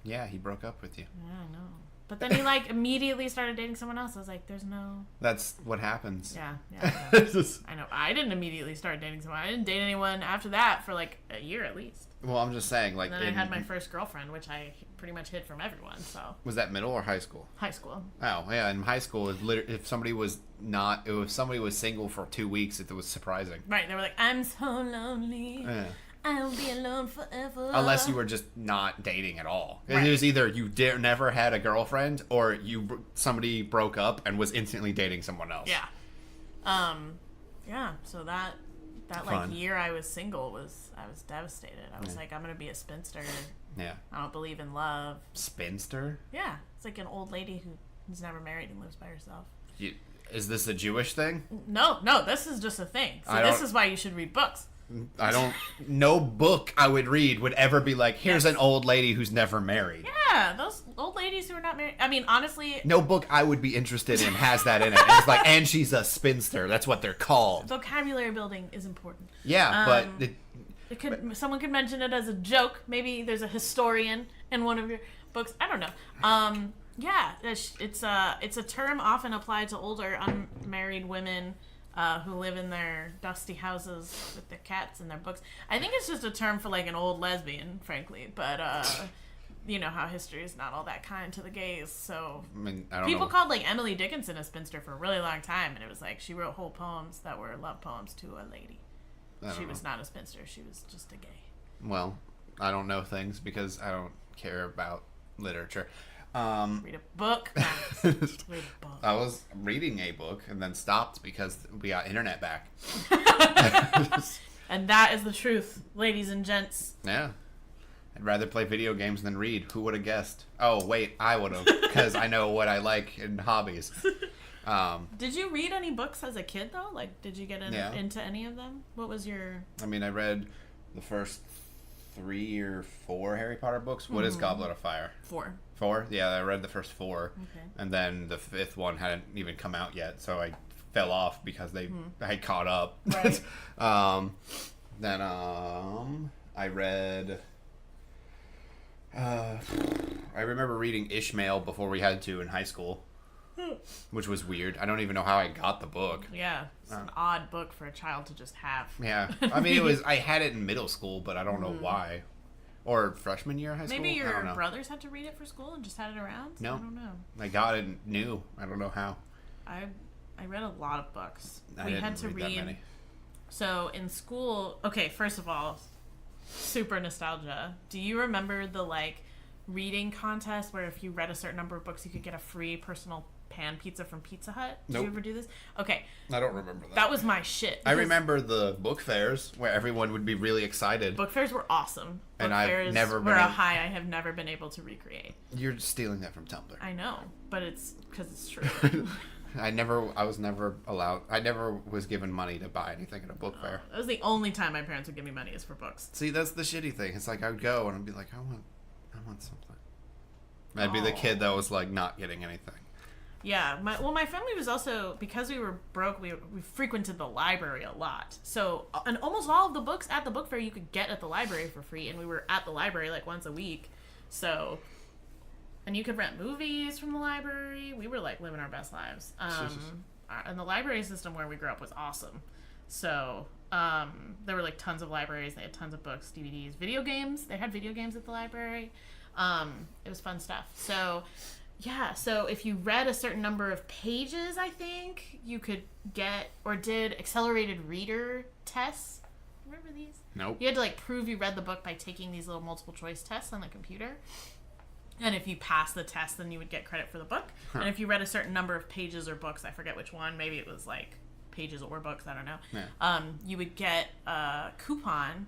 Yeah, he broke up with you. Yeah, I know. But then he like immediately started dating someone else. I was like, there's no... That's what happens. Yeah. I know. I didn't immediately start dating someone. I didn't date anyone after that for like a year at least. Well, I'm just saying, like... And then I had my first girlfriend, which I pretty much hid from everyone, so... Was that middle or high school? High school. Oh, yeah, in high school, if somebody was single for 2 weeks, it was surprising. Right, they were like, I'm so lonely. Yeah. I'll be alone forever. Unless you were just not dating at all. Right. It was either you never had a girlfriend, or somebody broke up and was instantly dating someone else. Yeah. Yeah. So that Fun. like year I was single I was devastated. I was like, I'm gonna be a spinster. Yeah. I don't believe in love. Spinster? Yeah. It's like an old lady who who's never married and lives by herself. Is this a Jewish thing? No, this is just a thing. So this is why you should read books. No book I would read would ever be like, here's an old lady who's never married. Yeah, those old ladies who are not married. I mean, honestly. No book I would be interested in has that in it. And it's like, and she's a spinster. That's what they're called. Vocabulary building is important. Yeah, but... Someone could mention it as a joke. Maybe there's a historian in one of your books. I don't know. Yeah, it's a term often applied to older unmarried women who live in their dusty houses with their cats and their books. I think it's just a term for like an old lesbian, frankly. But you know how history is not all that kind to the gays. So I mean, I don't people know. called like Emily Dickinson a spinster for a really long time, and it was like she wrote whole poems that were love poems to a lady. She was not a spinster. She was just a gay. Well, I don't know things because I don't care about literature. Read a book. Read a book. I was reading a book and then stopped because we got internet back. And that is the truth, ladies and gents. Yeah. I'd rather play video games than read. Who would have guessed? Oh, wait, I would have, because I know what I like in hobbies. Did you read any books as a kid, though? Like, did you get into any of them? What was your... I mean, I read the first 3 or 4 Harry Potter books. What is Goblet of Fire? 4. 4? Yeah, I read the first 4. Okay. And then the 5th one hadn't even come out yet, so I fell off because I had caught up. Right. Then I read... I remember reading Ishmael before we had to in high school, which was weird. I don't even know how I got the book. Yeah, it's an odd book for a child to just have. Yeah, I mean, I had it in middle school, but I don't know why. Or freshman year of high school? Maybe I don't your know. brothers had to read it for school and just had it around? No. I don't know. I got it new. I don't know how. I read a lot of books. I We didn't had to read that many. So in school, okay, first of all, super nostalgia. Do you remember the like reading contest where if you read a certain number of books you could get a free personal pan pizza from Pizza Hut? Did you ever do this? Okay. I don't remember that. That was my shit. I remember the book fairs where everyone would be really excited. Book fairs were awesome. And book I've fairs never were been a able- high I have never been able to recreate. You're stealing that from Tumblr. I know, but it's because it's true. I was never allowed. I never was given money to buy anything at a book fair. That was the only time my parents would give me money is for books. See, that's the shitty thing. It's like I would go and I'd be like, I want something. I'd be the kid that was like not getting anything. Yeah, my family was also, because we were broke, we frequented the library a lot. So, and almost all of the books at the book fair you could get at the library for free, and we were at the library like once a week. So, and you could rent movies from the library. We were like living our best lives. And the library system where we grew up was awesome. So, there were like tons of libraries. They had tons of books, DVDs, video games. They had video games at the library. It was fun stuff. So, yeah, so if you read a certain number of pages, I think, you could get, or did accelerated reader tests. Remember these? Nope. You had to, like, prove you read the book by taking these little multiple choice tests on the computer. And if you passed the test, then you would get credit for the book. Huh. And if you read a certain number of pages or books, I forget which one, maybe it was, like, pages or books, I don't know. Yeah. You would get a coupon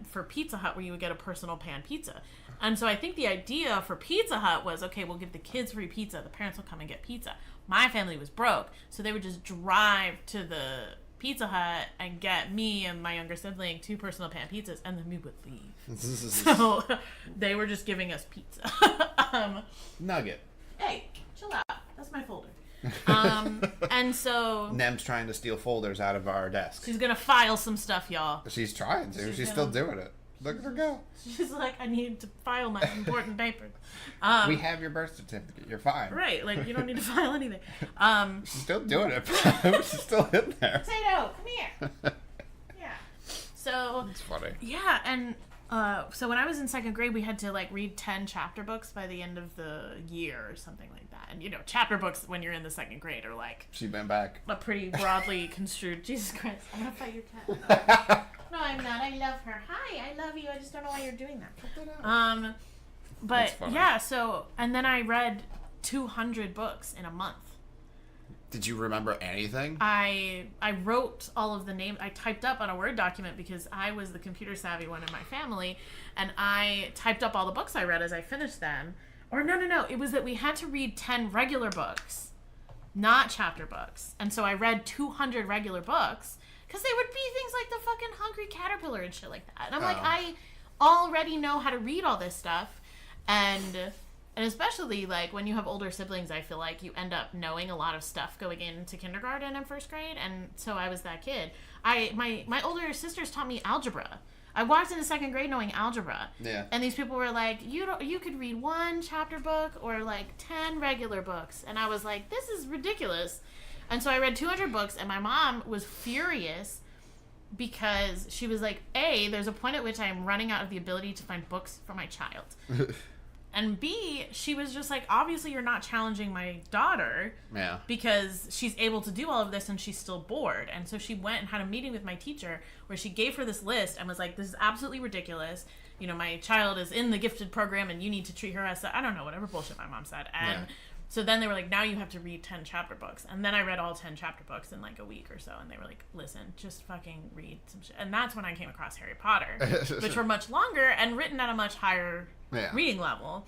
for Pizza Hut where you would get a personal pan pizza. And so I think the idea for Pizza Hut was, okay, we'll give the kids free pizza. The parents will come and get pizza. My family was broke, so they would just drive to the Pizza Hut and get me and my younger sibling 2 personal pan pizzas, and then we would leave. So they were just giving us pizza. Nugget. Hey, chill out. That's my folder. And so Nem's trying to steal folders out of our desks. she's gonna file some stuff, y'all. She's trying to. She's still doing it. Look at her go. She's like, I need to file my important papers. We have your birth certificate. You're fine. Right, like you don't need to file anything. She's still doing it. She's still in there. Potato, come here. Yeah. So. It's funny. Yeah, and so when I was in 2nd grade, we had to like read 10 chapter books by the end of the year or something like that. And you know, chapter books when you're in the 2nd grade are like. She been back. A pretty broadly construed. Jesus Christ! I'm gonna fight your cat. No, I'm not. I love her. Hi, I love you. I just don't know why you're doing that. But yeah. So and then I read 200 books in a month. Did you remember anything? I wrote all of the names. I typed up on a Word document because I was the computer savvy one in my family, and I typed up all the books I read as I finished them. Or no. It was that we had to read 10 regular books, not chapter books. And so I read 200 regular books because they would be things like the fucking Hungry Caterpillar and shit like that. And I'm like, I already know how to read all this stuff. And especially, like, when you have older siblings, I feel like you end up knowing a lot of stuff going into kindergarten and first grade. And so I was that kid. My older sisters taught me algebra. I walked into second grade knowing algebra. Yeah. And these people were like, you could read 1 chapter book or, like, 10 regular books. And I was like, this is ridiculous. And so I read 200 books, and my mom was furious because she was like, A, there's a point at which I am running out of the ability to find books for my child. And B, she was just like, obviously you're not challenging my daughter. Yeah. Because she's able to do all of this and she's still bored. And so she went and had a meeting with my teacher where she gave her this list and was like, this is absolutely ridiculous. You know, my child is in the gifted program and you need to treat her as, I don't know, whatever bullshit my mom said. And so then they were like, now you have to read 10 chapter books. And then I read all 10 chapter books in like a week or so. And they were like, listen, just fucking read some shit. And that's when I came across Harry Potter, which were much longer and written at a much higher reading level.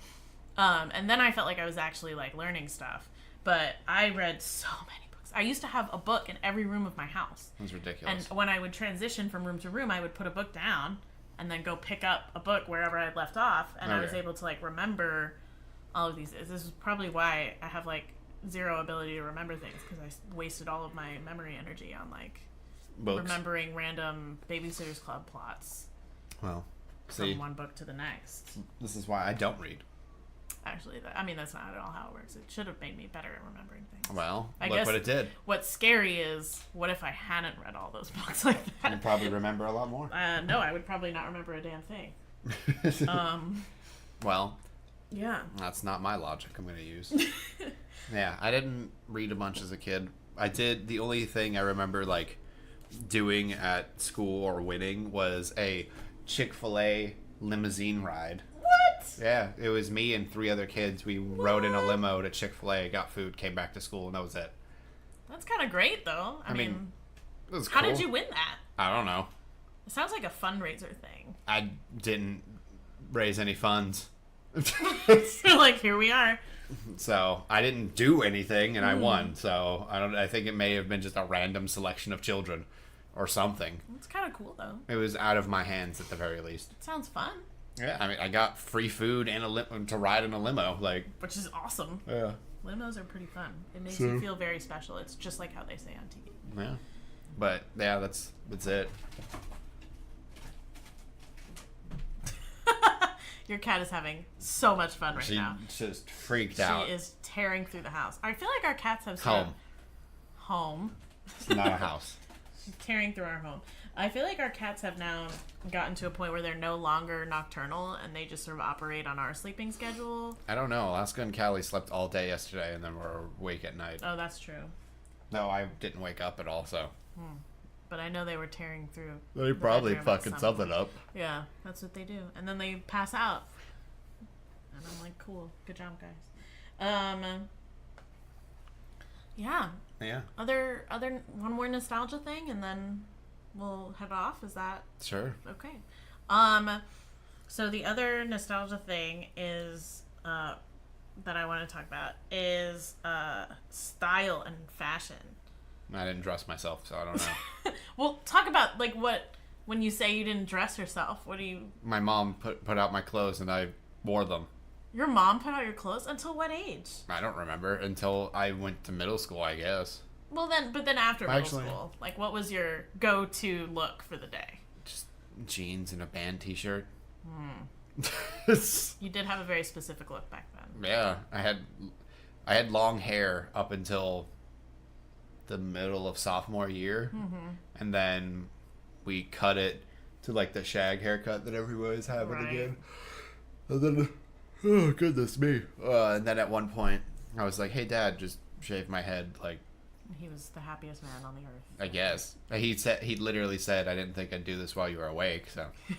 And then I felt like I was actually like learning stuff. But I read so many books. I used to have a book in every room of my house. That's ridiculous. And when I would transition from room to room, I would put a book down and then go pick up a book wherever I'd left off. And I was able to like remember all of these. This is probably why I have like zero ability to remember things, because I wasted all of my memory energy on like books. Remembering random Babysitter's Club plots. Well, from one book to the next. This is why I don't read. Actually, that's not at all how it works. It should have made me better at remembering things. Well, I look guess what it did. What's scary is, what if I hadn't read all those books like that? You'd probably remember a lot more. No, I would probably not remember a damn thing. Well, yeah, that's not my logic I'm going to use. Yeah, I didn't read a bunch as a kid. I did. The only thing I remember like doing at school or winning was a Chick-fil-A limousine ride. What? Yeah, it was me and 3 other kids. We rode in a limo to Chick-fil-A, got food, came back to school, and that was it. That's kind of great, though. I mean, it was how cool. did you win that? I don't know. It sounds like a fundraiser thing. I didn't raise any funds. Like, here we are. So I didn't do anything, and I won. So I think it may have been just a random selection of children, or something. It's kind of cool, though. It was out of my hands at the very least. It sounds fun. Yeah, I mean, I got free food and to ride in a limo, like, which is awesome. Yeah, limos are pretty fun. It makes you feel very special. It's just like how they say on TV. Yeah, but yeah, that's it. Your cat is having so much fun right now. She's just freaked out. She is tearing through the house. I feel like our cats have home. It's not a house. She's tearing through our home. I feel like our cats have now gotten to a point where they're no longer nocturnal and they just sort of operate on our sleeping schedule. I don't know. Alaska and Callie slept all day yesterday and then were awake at night. Oh, that's true. No, I didn't wake up at all, so. But I know they were tearing through. They probably fucking something up. Yeah, that's what they do. And then they pass out. And I'm like, cool. Good job, guys. Yeah. Yeah. Other one more nostalgia thing, and then we'll head off. Is that sure? Okay. So the other nostalgia thing is that I want to talk about is style and fashion. I didn't dress myself, so I don't know. Well, talk about like when you say you didn't dress yourself. What do you? My mom put out my clothes and I wore them. Your mom put out your clothes? Until what age? I don't remember. Until I went to middle school, I guess. Well, then after middle school, like, what was your go-to look for the day? Just jeans and a band T-shirt. You did have a very specific look back then. Yeah, I had long hair up until the middle of sophomore year, and then we cut it to like the shag haircut that everybody's having again. And then, oh goodness me! And then at one point, I was like, "Hey, Dad, just shave my head." Like, he was the happiest man on the earth. I guess he literally said, "I didn't think I'd do this while you were awake." So, yeah.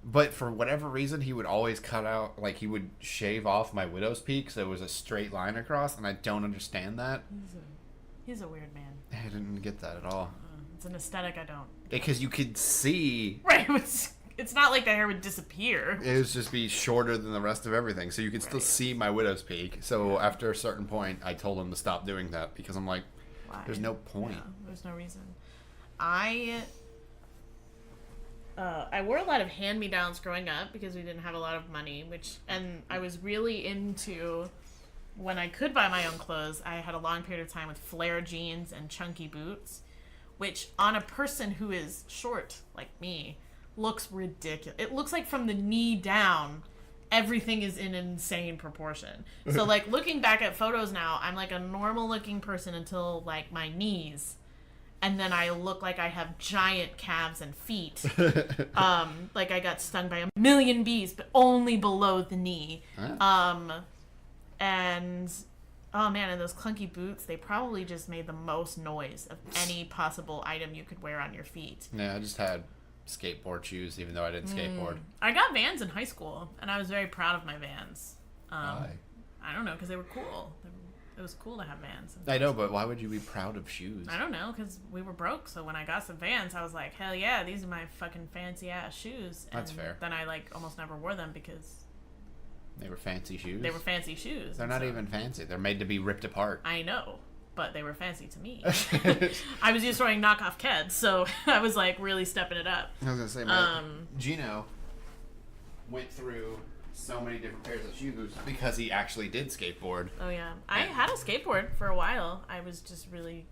But for whatever reason, he would always cut out, like, he would shave off my widow's peak, so it was a straight line across, and I don't understand that. He's a weird man. I didn't get that at all. It's an aesthetic I don't. Because you could see. Right, it was it's not like the hair would disappear. It would just be shorter than the rest of everything, so you could still see my widow's peak. So after a certain point, I told him to stop doing that because I'm like, Why? there's no point. Yeah, there's no reason. I wore a lot of hand-me-downs growing up because we didn't have a lot of money, and I was really into, when I could buy my own clothes, I had a long period of time with flare jeans and chunky boots, which on a person who is short like me looks ridiculous. It looks like from the knee down, everything is in insane proportion. So like looking back at photos now, I'm like a normal looking person until like my knees. And then I look like I have giant calves and feet. Like I got stung by a million bees, but only below the knee. And oh man, and those clunky boots, they probably just made the most noise of any possible item you could wear on your feet. Yeah, I just had skateboard shoes, even though I didn't skateboard. I got Vans in high school, and I was very proud of my Vans. Why? I don't know, because they were cool. It was cool to have Vans. I know, but why would you be proud of shoes? I don't know, because we were broke, so when I got some Vans, I was like, hell yeah, these are my fucking fancy-ass shoes. And that's fair. Then I, like, almost never wore them because... They were fancy shoes? They were fancy shoes. They're not even fancy. They're made to be ripped apart. I know, but they were fancy to me. I was used to wearing knockoff Keds, so I was, like, really stepping it up. I was going to say, Gino went through so many different pairs of shoes because he actually did skateboard. Oh, yeah. I had a skateboard for a while. I was just really...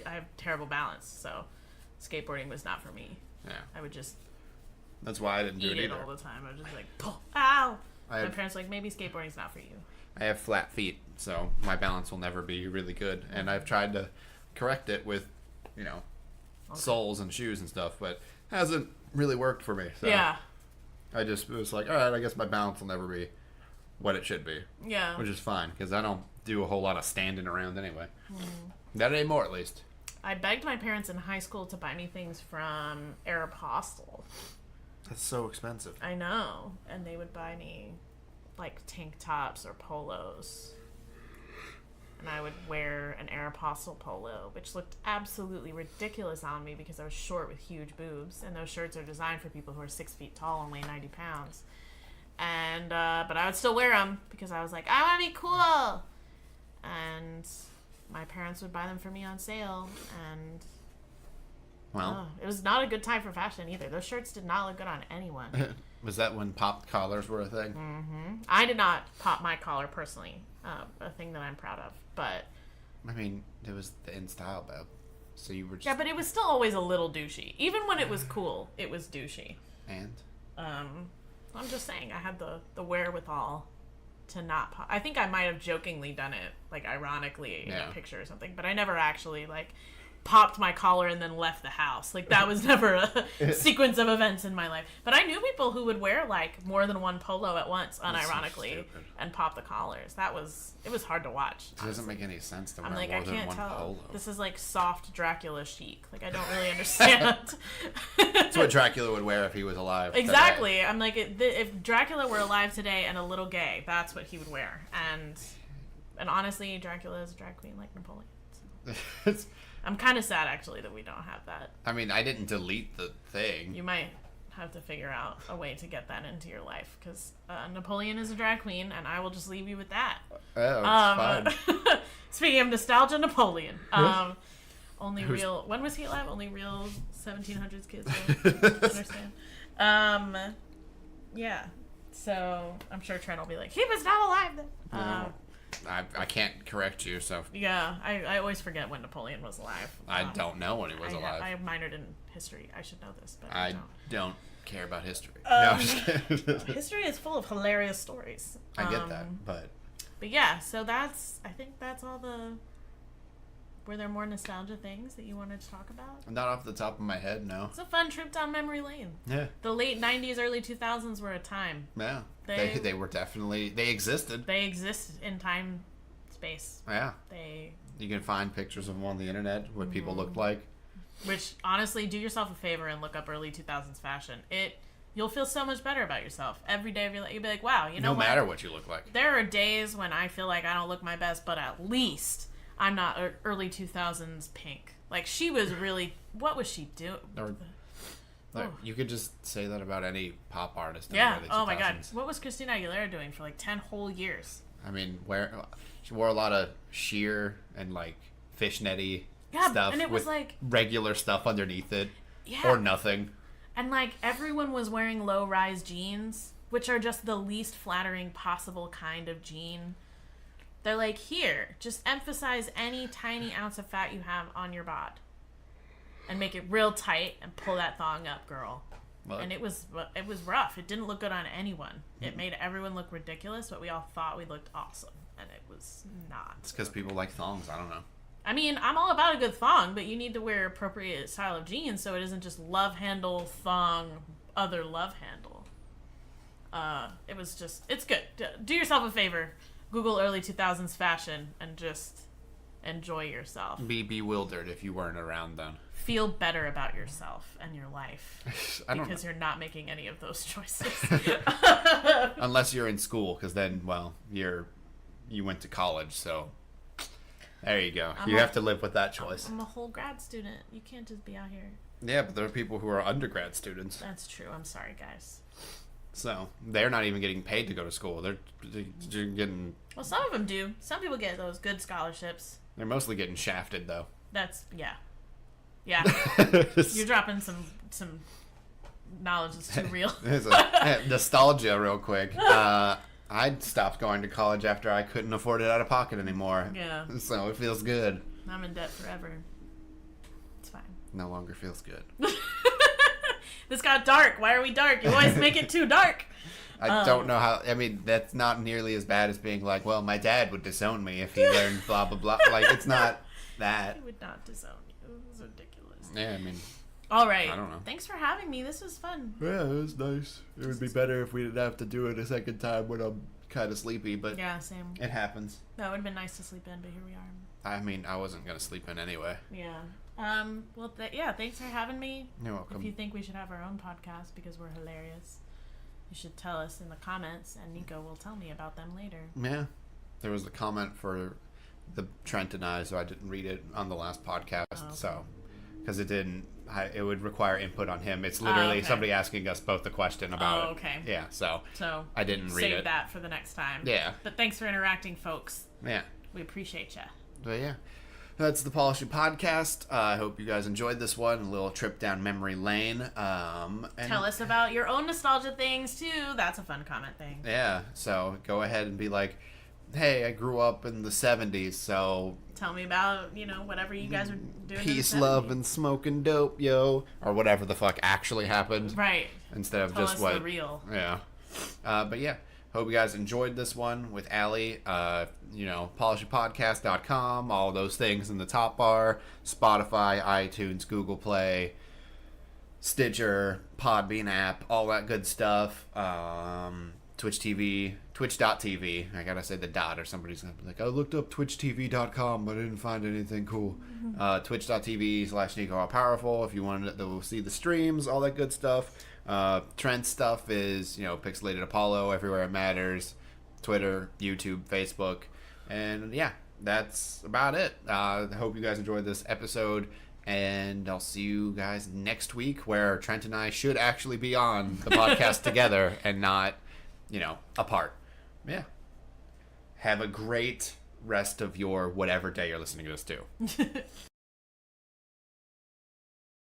I have terrible balance, so skateboarding was not for me. Yeah. I would just... That's why I didn't do it either. all the time. I was just like, ow! My parents were like, maybe skateboarding's not for you. I have flat feet, so my balance will never be really good. And I've tried to correct it with, soles and shoes and stuff, but it hasn't really worked for me. So yeah. I just was like, all right, I guess my balance will never be what it should be. Yeah. Which is fine, because I don't do a whole lot of standing around anyway. Not anymore, at least. I begged my parents in high school to buy me things from Aeropostale. That's so expensive. I know. And they would buy me, like, tank tops or polos. And I would wear an Aeropostale polo, which looked absolutely ridiculous on me because I was short with huge boobs. And those shirts are designed for people who are 6 feet tall and weigh 90 pounds. And, but I would still wear them because I was like, I want to be cool. And my parents would buy them for me on sale. And... Well, it was not a good time for fashion either. Those shirts did not look good on anyone. Was that when popped collars were a thing? Mm-hmm. I did not pop my collar personally, a thing that I'm proud of. But I mean, it was the in style though, so you were just... Yeah, but it was still always a little douchey. Even when it was cool, it was douchey. And I'm just saying, I had the wherewithal to not pop. I think I might have jokingly done it, like ironically in a picture or something, but I never actually like popped my collar and then left the house. Like that was never a sequence of events in my life. But I knew people who would wear like more than one polo at once, unironically, so and pop the collars. It was hard to watch. It doesn't make any sense to wear I'm like, more I than can't one tell. polo. This is like soft Dracula chic. Like I don't really understand. That's what Dracula would wear if he was alive. Exactly. Today. I'm like, if Dracula were alive today and a little gay, that's what he would wear. And honestly, Dracula is a drag queen like Napoleon. So. I'm kind of sad, actually, that we don't have that. I mean, I didn't delete the thing. You might have to figure out a way to get that into your life, because Napoleon is a drag queen, and I will just leave you with that. Oh, it's fine. Speaking of nostalgia, Napoleon. When was he alive? Only real 1700s kids will understand. Yeah. So, I'm sure Trent will be like, he was not alive then. I can't correct you, so... Yeah, I always forget when Napoleon was alive. I don't know when he was alive. I minored in history. I should know this, but I don't care about history. No, I'm just kidding. History is full of hilarious stories. I get that, but... But yeah, so I think that's all the... Were there more nostalgia things that you wanted to talk about? Not off the top of my head, no. It's a fun trip down memory lane. Yeah. The late 90s, early 2000s were a time. Yeah. They were definitely... They existed. They exist in time, space. Yeah. They... You can find pictures of them on the internet, what people looked like. Which, honestly, do yourself a favor and look up early 2000s fashion. You'll feel so much better about yourself. Every day you'll be like, wow, you know what? No matter what you look like. There are days when I feel like I don't look my best, but at least... I'm not early 2000s Pink. Like, she was really... What was she doing? Or Like, you could just say that about any pop artist. In Yeah. the early Oh my God. 2000s. What was Christina Aguilera doing for like 10 whole years? I mean, she wore a lot of sheer and like fishnetty Yeah, stuff and it was with like regular stuff underneath it, yeah, or nothing. and like everyone was wearing low-rise jeans, which are just the least flattering possible kind of jean. They're like, here, just emphasize any tiny ounce of fat you have on your bod, and make it real tight and pull that thong up, girl. Well, And it was rough. It didn't look good on anyone. It made everyone look ridiculous, but we all thought we looked awesome, and it was not. it's because people like thongs. I don't know. I mean, I'm all about a good thong, but you need to wear appropriate style of jeans so it isn't just love handle, thong, other love handle. It was just, it's good. Do yourself a favor. Google early 2000s fashion and just enjoy yourself. Be bewildered if you weren't around then. Feel better about yourself and your life. I don't Because know. you're not making any of those choices. Unless you're in school, because then, well, you went to college, so there you go. You have to live with that choice. I'm a whole grad student. You can't just be out here. Yeah, but there are people who are undergrad students, That's true. I'm sorry, guys. so they're not even getting paid to go to school. They're getting. Well, some of them do. Some people get those good scholarships. They're mostly getting shafted, though. That's, yeah. Yeah. You're dropping some knowledge that's too real. Nostalgia, real quick. I stopped going to college after I couldn't afford it out of pocket anymore. Yeah. So it feels good. I'm in debt forever. It's fine. No longer feels good. This got dark. Why are we dark? You always make it too dark. I don't know how. I mean, that's not nearly as bad as being like, well, my dad would disown me if he learned blah blah blah. Like, it's not that. I would not disown you. It was ridiculous. Yeah, I mean, All right. I don't know. Thanks for having me. This was fun. yeah, it was nice. It would be better if we didn't have to do it a second time when I'm kind of sleepy, but Yeah, same. it happens. That would have been nice to sleep in, but here we are. I mean, I wasn't gonna sleep in anyway. Yeah. Well, yeah, thanks for having me. You're welcome. If you think we should have our own podcast because we're hilarious, you should tell us in the comments, and Nico will tell me about them later. Yeah, there was a comment for the Trent and I, so I didn't read it on the last podcast. Oh, okay. So, because it didn't, it would require input on him. It's literally okay. somebody asking us both the question about it. Okay. Yeah, so So I didn't read save it. that for the next time. Yeah. But thanks for interacting, folks. Yeah, We appreciate ya. but yeah. That's the Polishing Podcast. I hope you guys enjoyed this one. A little trip down memory lane. And Tell us about your own nostalgia things too. That's a fun comment thing. Yeah, so go ahead and be like, hey, I grew up in the 70s, so Tell me about, whatever you guys are doing. peace, in the love, 70s. and smoking dope, yo. Or whatever the fuck actually happened. Right. Instead of Tell just us what. the real. Yeah. But yeah, hope you guys enjoyed this one with Allie. Polishingpodcast.com, all those things in the top bar. Spotify, iTunes, Google Play, Stitcher, Podbean app, all that good stuff. Twitch TV, twitch.tv. I gotta say the dot, or somebody's gonna be like, I looked up twitchtv.com, but I didn't find anything cool. Twitch.tv/Nico All Powerful if you wanted to see the streams, all that good stuff. Trent stuff is, Pixelated Apollo, everywhere it matters. Twitter, YouTube, Facebook. And yeah, that's about it. I hope you guys enjoyed this episode. And I'll see you guys next week, where Trent and I should actually be on the podcast together and not, apart. Yeah. Have a great rest of your whatever day you're listening to this to.